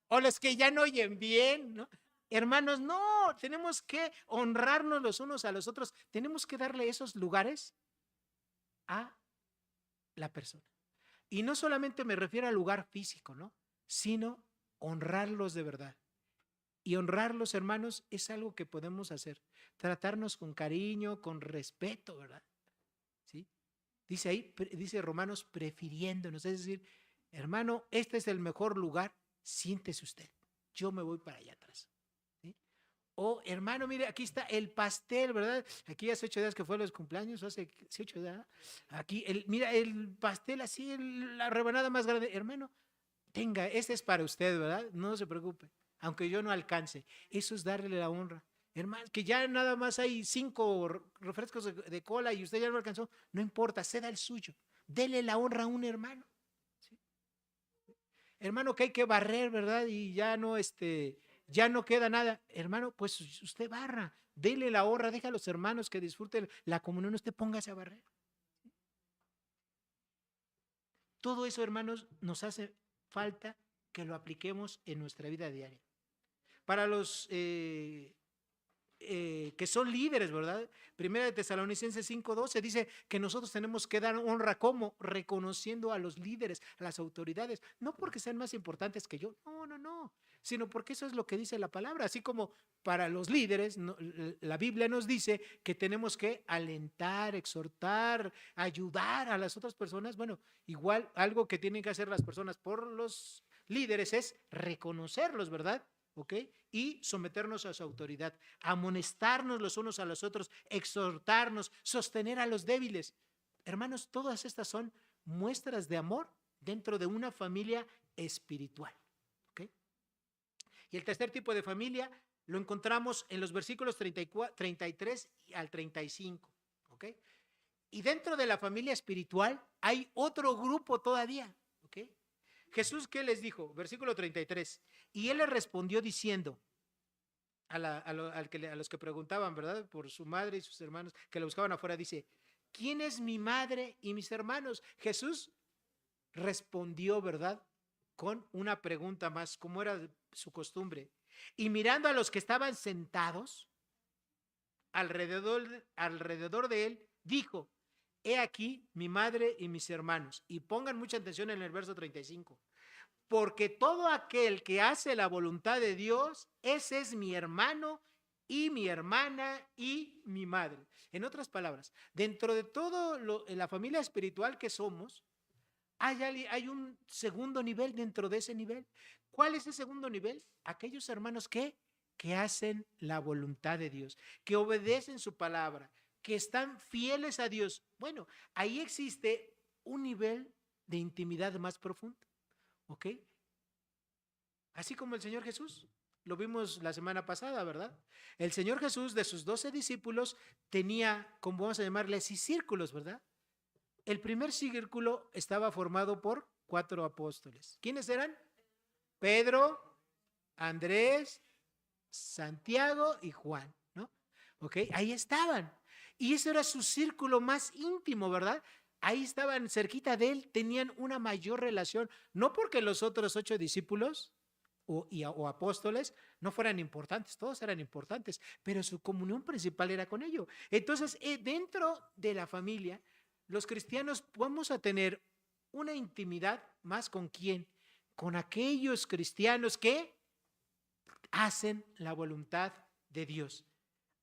O los que ya no oyen bien, ¿no? Hermanos, no, tenemos que honrarnos los unos a los otros, tenemos que darle esos lugares a la persona. Y no solamente me refiero al lugar físico, ¿no? Sino honrarlos de verdad. Y honrarlos, hermanos, es algo que podemos hacer. Tratarnos con cariño, con respeto, ¿verdad? ¿Sí? Dice ahí, dice Romanos, prefiriéndonos, es decir, hermano, este es el mejor lugar, siéntese usted, yo me voy para allá atrás. ¿Sí? O hermano, mire, aquí está el pastel, ¿verdad? Aquí hace 8 días que fue los cumpleaños, hace 8 días. Aquí, mira, el pastel así, la rebanada más grande, hermano, tenga, este es para usted, ¿verdad? No se preocupe, aunque yo no alcance. Eso es darle la honra. Hermano, que ya nada más hay 5 refrescos de cola y usted ya no alcanzó, no importa, ceda el suyo. Dele la honra a un hermano. ¿Sí? Hermano, que hay que barrer, ¿verdad? Y ya no queda nada. Hermano, pues usted barra, dele la honra, deja a los hermanos que disfruten la comunión, usted póngase a barrer. Todo eso, hermanos, nos hace falta que lo apliquemos en nuestra vida diaria. Para los que son líderes, ¿verdad? Primera de Tesalonicenses 5:12 dice que nosotros tenemos que dar honra, ¿cómo? Reconociendo a los líderes, a las autoridades, no porque sean más importantes que yo, no, sino porque eso es lo que dice la palabra, así como para los líderes, la Biblia nos dice que tenemos que alentar, exhortar, ayudar a las otras personas. Bueno, igual algo que tienen que hacer las personas por los líderes es reconocerlos, ¿verdad? ¿Ok? Y someternos a su autoridad, amonestarnos los unos a los otros, exhortarnos, sostener a los débiles. Hermanos, todas estas son muestras de amor dentro de una familia espiritual. ¿Ok? Y el tercer tipo de familia lo encontramos en los versículos 33 al 35. ¿Ok? Y dentro de la familia espiritual hay otro grupo todavía. ¿Ok? Jesús, ¿qué les dijo? Versículo 33. Y él le respondió diciendo a los que preguntaban, ¿verdad? Por su madre y sus hermanos que la buscaban afuera, dice, ¿quién es mi madre y mis hermanos? Jesús respondió, ¿verdad? Con una pregunta más, como era su costumbre. Y mirando a los que estaban sentados alrededor de él, dijo, he aquí mi madre y mis hermanos. Y pongan mucha atención en el verso 35. Porque todo aquel que hace la voluntad de Dios, ese es mi hermano y mi hermana y mi madre. En otras palabras, dentro de todo la familia espiritual que somos, hay un segundo nivel dentro de ese nivel. ¿Cuál es el segundo nivel? Aquellos hermanos que hacen la voluntad de Dios, que obedecen su palabra, que están fieles a Dios. Bueno, ahí existe un nivel de intimidad más profundo. ¿Ok? Así como el Señor Jesús, lo vimos la semana pasada, ¿verdad? El Señor Jesús de sus 12 discípulos tenía, como vamos a llamarles, círculos, ¿verdad? El primer círculo estaba formado por 4 apóstoles. ¿Quiénes eran? Pedro, Andrés, Santiago y Juan, ¿no? ¿Ok? Ahí estaban. Y ese era su círculo más íntimo, ¿verdad? Ahí estaban cerquita de él, tenían una mayor relación, no porque los otros 8 discípulos o apóstoles no fueran importantes, todos eran importantes, pero su comunión principal era con ellos. Entonces, dentro de la familia, los cristianos vamos a tener una intimidad más con quién, con aquellos cristianos que hacen la voluntad de Dios.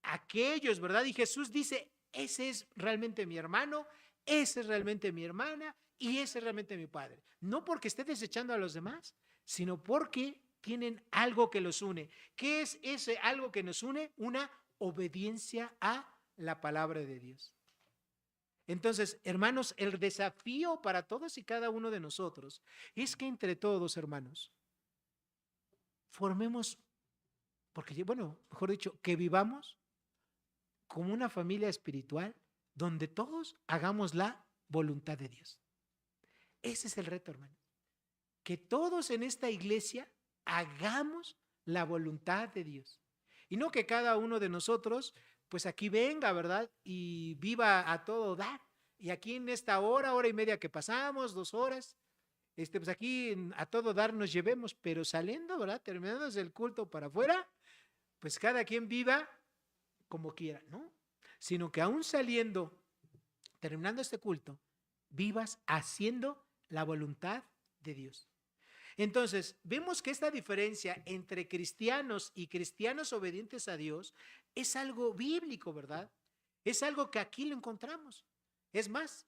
Aquellos, ¿verdad? Y Jesús dice, ese es realmente mi hermano, ese es realmente mi hermana y ese es realmente mi padre. No porque esté desechando a los demás, sino porque tienen algo que los une. ¿Qué es ese algo que nos une? Una obediencia a la palabra de Dios. Entonces, hermanos, el desafío para todos y cada uno de nosotros es que entre todos, hermanos, formemos, porque, bueno, mejor dicho, que vivamos como una familia espiritual donde todos hagamos la voluntad de Dios. Ese es el reto, hermano. Que todos en esta iglesia hagamos la voluntad de Dios. Y no que cada uno de nosotros, pues aquí venga, ¿verdad? Y viva a todo dar. Y aquí en esta hora y media que pasamos, 2 horas, pues aquí a todo dar nos llevemos, pero saliendo, ¿verdad? Terminando el culto para afuera, pues cada quien viva como quiera, ¿no? Sino que aún saliendo, terminando este culto, vivas haciendo la voluntad de Dios. Entonces, vemos que esta diferencia entre cristianos y cristianos obedientes a Dios es algo bíblico, ¿verdad? Es algo que aquí lo encontramos. Es más,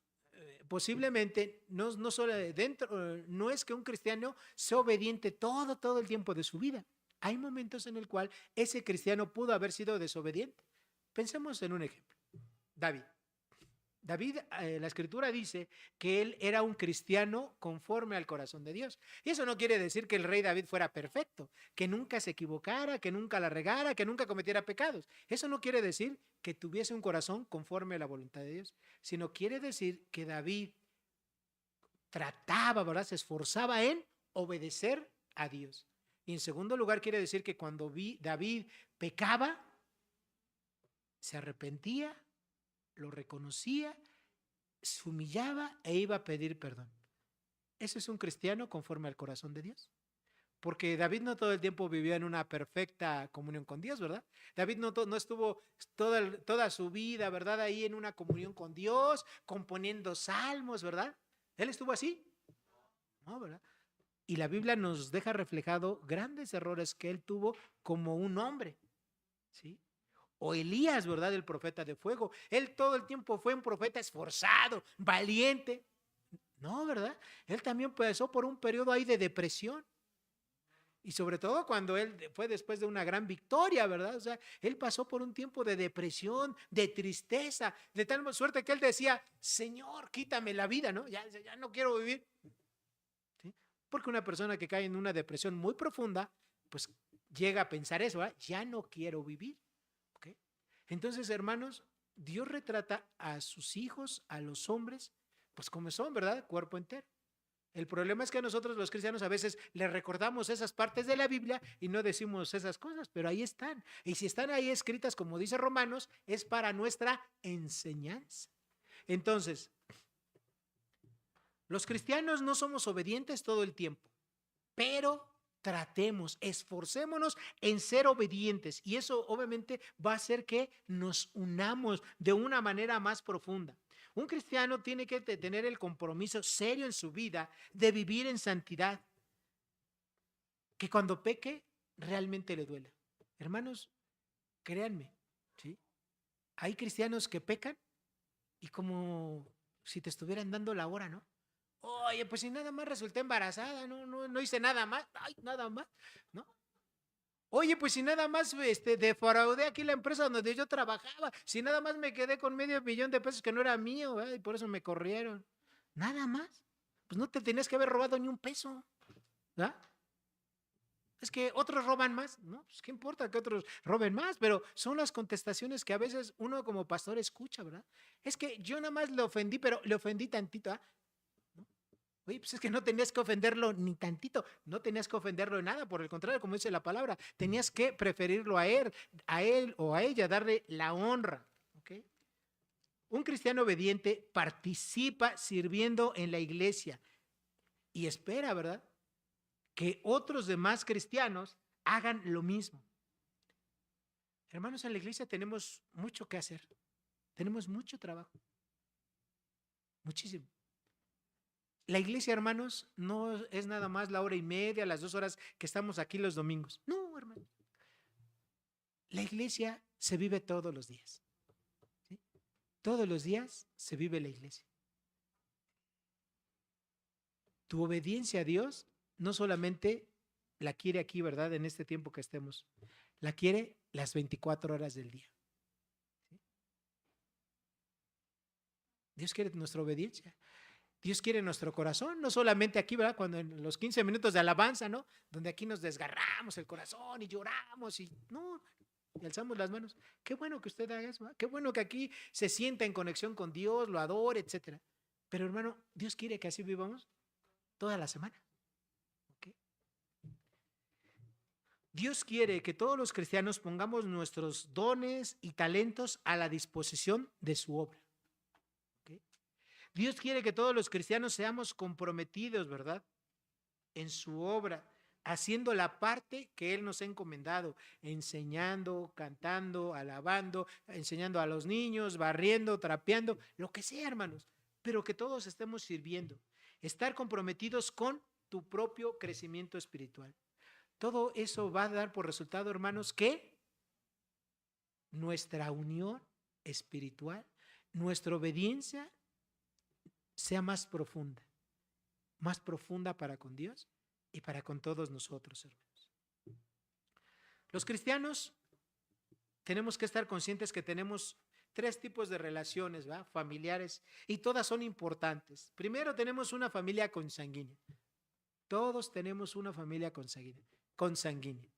posiblemente no solo dentro, no es que un cristiano sea obediente todo el tiempo de su vida. Hay momentos en el cual ese cristiano pudo haber sido desobediente. Pensemos en un ejemplo. David, la escritura dice que él era un cristiano conforme al corazón de Dios. Y eso no quiere decir que el rey David fuera perfecto, que nunca se equivocara, que nunca la regara, que nunca cometiera pecados. Eso no quiere decir que tuviese un corazón conforme a la voluntad de Dios, sino quiere decir que David trataba, ¿verdad? Se esforzaba en obedecer a Dios. Y en segundo lugar quiere decir que cuando David pecaba, se arrepentía, lo reconocía, se humillaba e iba a pedir perdón. ¿Eso es un cristiano conforme al corazón de Dios? Porque David no todo el tiempo vivió en una perfecta comunión con Dios, ¿verdad? David no estuvo toda su vida, ¿verdad? Ahí en una comunión con Dios, componiendo salmos, ¿verdad? ¿Él estuvo así? No, ¿verdad? Y la Biblia nos deja reflejado grandes errores que él tuvo como un hombre, ¿sí? O Elías, ¿verdad? El profeta de fuego. Él todo el tiempo fue un profeta esforzado, valiente. No, ¿verdad? Él también pasó por un periodo ahí de depresión. Y sobre todo cuando él fue después de una gran victoria, ¿verdad? O sea, él pasó por un tiempo de depresión, de tristeza, de tal suerte que él decía, Señor, quítame la vida, ¿no? Ya no quiero vivir. ¿Sí? Porque una persona que cae en una depresión muy profunda, pues llega a pensar eso, ¿verdad? Ya no quiero vivir. ¿Okay? Entonces, hermanos, Dios retrata a sus hijos, a los hombres, pues como son, ¿verdad? Cuerpo entero. El problema es que nosotros los cristianos a veces le recordamos esas partes de la Biblia y no decimos esas cosas, pero ahí están. Y si están ahí escritas, como dice Romanos, es para nuestra enseñanza. Entonces, los cristianos no somos obedientes todo el tiempo, pero tratemos, esforcémonos en ser obedientes y eso obviamente va a hacer que nos unamos de una manera más profunda. Un cristiano tiene que tener el compromiso serio en su vida de vivir en santidad, que cuando peque realmente le duela. Hermanos, créanme, ¿sí? Hay cristianos que pecan y como si te estuvieran dando la hora, ¿no? Oye, pues si nada más resulté embarazada, no hice nada más, ay, nada más, ¿no? Oye, pues si nada más defraudé aquí la empresa donde yo trabajaba, si nada más me quedé con $500,000 que no era mío, ¿verdad? Y por eso me corrieron. Nada más. Pues no te tenías que haber robado ni un peso, ¿verdad? Es que otros roban más, ¿no? Pues qué importa que otros roben más, pero son las contestaciones que a veces uno como pastor escucha, ¿verdad? Es que yo nada más le ofendí, pero le ofendí tantito, ¿ah? Oye, pues es que no tenías que ofenderlo ni tantito, no tenías que ofenderlo en nada, por el contrario, como dice la palabra, tenías que preferirlo a él o a ella, darle la honra. ¿Okay? Un cristiano obediente participa sirviendo en la iglesia y espera, ¿verdad? que otros demás cristianos hagan lo mismo. Hermanos, en la iglesia tenemos mucho que hacer, tenemos mucho trabajo, muchísimo. La iglesia, hermanos, no es nada más la hora y media, las 2 horas que estamos aquí los domingos. No, hermano. La iglesia se vive todos los días. ¿Sí? Todos los días se vive la iglesia. Tu obediencia a Dios no solamente la quiere aquí, ¿verdad? En este tiempo que estemos, la quiere las 24 horas del día. ¿Sí? Dios quiere nuestra obediencia. Dios quiere nuestro corazón, no solamente aquí, ¿verdad? Cuando en los 15 minutos de alabanza, ¿no? Donde aquí nos desgarramos el corazón y lloramos y no, y alzamos las manos. Qué bueno que usted haga eso, ¿verdad? Qué bueno que aquí se sienta en conexión con Dios, lo adore, etcétera. Pero hermano, Dios quiere que así vivamos toda la semana. ¿Okay? Dios quiere que todos los cristianos pongamos nuestros dones y talentos a la disposición de su obra. Dios quiere que todos los cristianos seamos comprometidos, ¿verdad? En su obra, haciendo la parte que Él nos ha encomendado, enseñando, cantando, alabando, enseñando a los niños, barriendo, trapeando, lo que sea, hermanos, pero que todos estemos sirviendo, estar comprometidos con tu propio crecimiento espiritual. Todo eso va a dar por resultado, hermanos, que nuestra unión espiritual, nuestra obediencia sea más profunda para con Dios y para con todos nosotros, hermanos. Los cristianos tenemos que estar conscientes que tenemos 3 tipos de relaciones, ¿va? Familiares, y todas son importantes. Primero tenemos una familia consanguínea. Todos tenemos una familia consanguínea.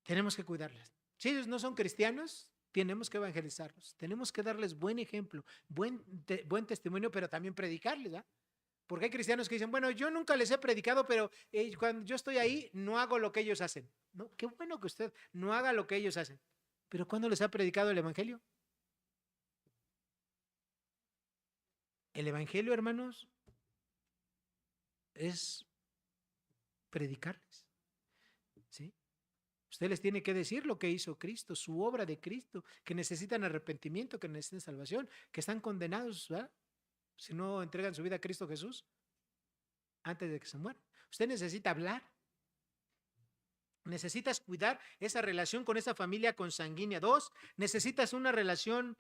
Tenemos que cuidarlas. Si ellos no son cristianos, tenemos que evangelizarlos, tenemos que darles buen ejemplo, buen testimonio, pero también predicarles, ¿eh? Porque hay cristianos que dicen, bueno, yo nunca les he predicado, pero cuando yo estoy ahí no hago lo que ellos hacen. No, qué bueno que usted no haga lo que ellos hacen. Pero ¿cuándo les ha predicado el evangelio? El evangelio, hermanos, es predicarles, ¿sí? Usted les tiene que decir lo que hizo Cristo, su obra de Cristo, que necesitan arrepentimiento, que necesitan salvación, que están condenados, ¿verdad? Si no entregan su vida a Cristo Jesús antes de que se mueran. Usted necesita hablar, necesitas cuidar esa relación con esa familia consanguínea. 2, necesitas una relación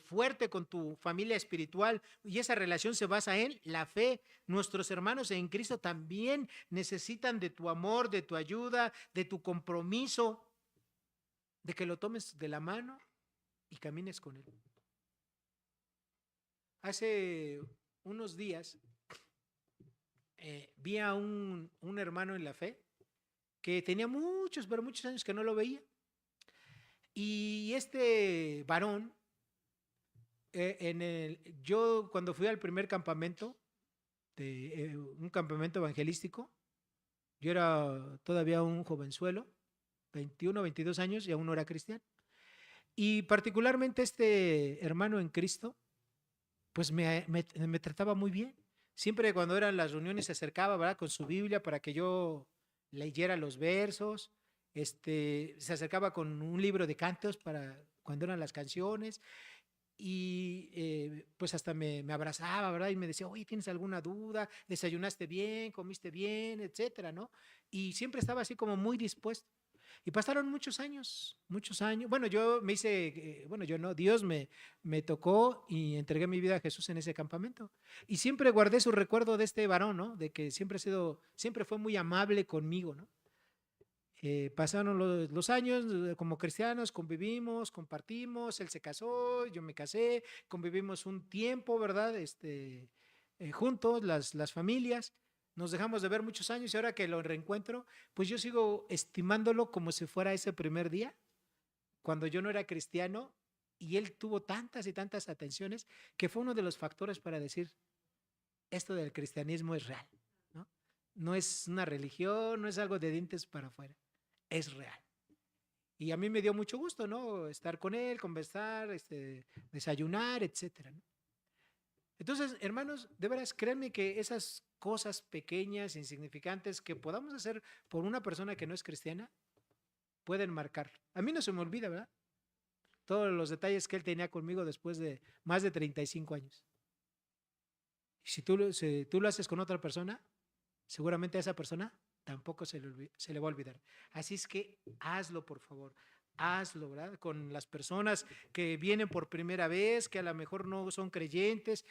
fuerte con tu familia espiritual y esa relación se basa en la fe. Nuestros hermanos en Cristo también necesitan de tu amor, de tu ayuda, de tu compromiso, de que lo tomes de la mano y camines con él. Hace unos días vi a un hermano en la fe que tenía muchos, pero muchos años que no lo veía. Y este varón, yo cuando fui al primer campamento, un campamento evangelístico, yo era todavía un jovenzuelo, 21, 22 años y aún no era cristiano. Y particularmente este hermano en Cristo, pues me trataba muy bien. Siempre cuando eran las reuniones se acercaba, ¿verdad? Con su Biblia para que yo leyera los versos. Se acercaba con un libro de cantos para cuando eran las canciones. Y pues hasta me abrazaba, ¿verdad? Y me decía, oye, ¿tienes alguna duda? ¿Desayunaste bien? ¿Comiste bien? Etcétera, ¿no? Y siempre estaba así como muy dispuesto. Y pasaron muchos años, muchos años. Bueno, yo me hice, bueno, yo no, Dios me tocó y entregué mi vida a Jesús en ese campamento. Y siempre guardé su recuerdo de este varón, ¿no? De que siempre fue muy amable conmigo, ¿no? Pasaron los años como cristianos, convivimos, compartimos, él se casó, yo me casé, convivimos un tiempo, ¿verdad? Juntos, las familias, nos dejamos de ver muchos años y ahora que lo reencuentro, pues yo sigo estimándolo como si fuera ese primer día, cuando yo no era cristiano y él tuvo tantas y tantas atenciones que fue uno de los factores para decir, esto del cristianismo es real, ¿no? No es una religión, no es algo de dientes para afuera. Es real. Y a mí me dio mucho gusto, ¿no? Estar con él, conversar, desayunar, etcétera, ¿no? Entonces, hermanos, de veras, créanme que esas cosas pequeñas, insignificantes que podamos hacer por una persona que no es cristiana, pueden marcar. A mí no se me olvida, ¿verdad? Todos los detalles que él tenía conmigo después de más de 35 años. Y si tú lo haces con otra persona, seguramente a esa persona tampoco se le va a olvidar. Así es que hazlo, por favor. Hazlo, ¿verdad? Con las personas que vienen por primera vez, que a lo mejor no son creyentes,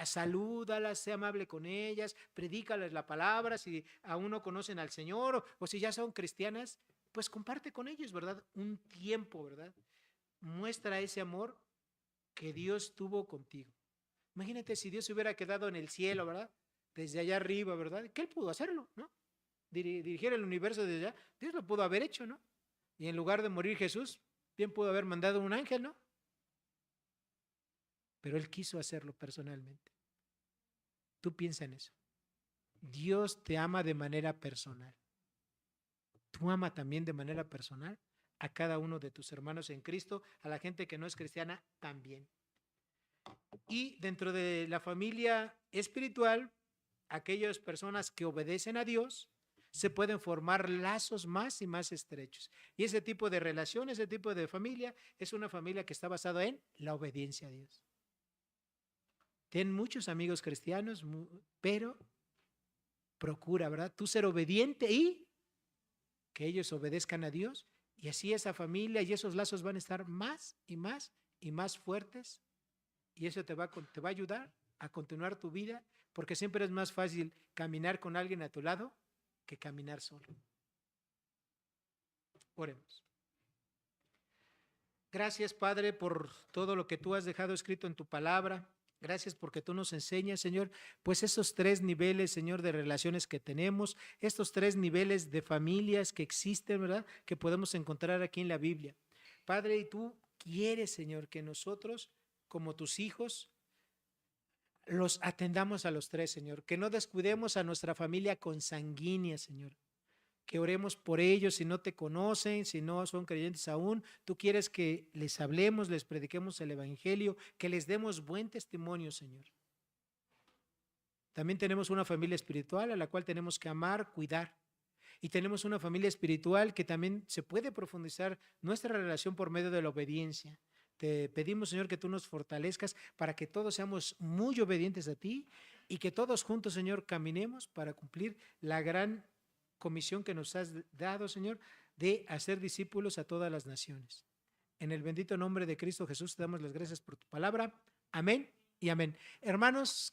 salúdalas, sea amable con ellas, predícales la palabra, si aún no conocen al Señor o si ya son cristianas, pues comparte con ellos, ¿verdad? Un tiempo, ¿verdad? Muestra ese amor que Dios tuvo contigo. Imagínate si Dios se hubiera quedado en el cielo, ¿verdad? Desde allá arriba, ¿verdad? Que Él pudo hacerlo, ¿no? Dirigir el universo desde allá. Dios lo pudo haber hecho, ¿no? Y en lugar de morir Jesús, bien pudo haber mandado un ángel, ¿no? Pero Él quiso hacerlo personalmente. Tú piensa en eso. Dios te ama de manera personal. Tú ama también de manera personal a cada uno de tus hermanos en Cristo, a la gente que no es cristiana también. Y dentro de la familia espiritual, aquellas personas que obedecen a Dios, se pueden formar lazos más y más estrechos. Y ese tipo de relación, ese tipo de familia, es una familia que está basada en la obediencia a Dios. Ten muchos amigos cristianos, pero procura, ¿verdad? Tú ser obediente y que ellos obedezcan a Dios. Y así esa familia y esos lazos van a estar más y más y más fuertes. Y eso te va a ayudar a continuar tu vida, porque siempre es más fácil caminar con alguien a tu lado que caminar solo. Oremos. Gracias, Padre, por todo lo que tú has dejado escrito en tu palabra. Gracias porque tú nos enseñas, Señor, pues esos 3 niveles, Señor, de relaciones que tenemos, estos 3 niveles de familias que existen, ¿verdad? Que podemos encontrar aquí en la Biblia. Padre, y tú quieres, Señor, que nosotros, como tus hijos, los atendamos a los 3, Señor, que no descuidemos a nuestra familia consanguínea, Señor, que oremos por ellos si no te conocen, si no son creyentes aún, tú quieres que les hablemos, les prediquemos el evangelio, que les demos buen testimonio, Señor. También tenemos una familia espiritual a la cual tenemos que amar, cuidar. Y tenemos una familia espiritual que también se puede profundizar nuestra relación por medio de la obediencia. Te pedimos, Señor, que tú nos fortalezcas para que todos seamos muy obedientes a ti y que todos juntos, Señor, caminemos para cumplir la gran comisión que nos has dado, Señor, de hacer discípulos a todas las naciones. En el bendito nombre de Cristo Jesús te damos las gracias por tu palabra. Amén y amén. Hermanos,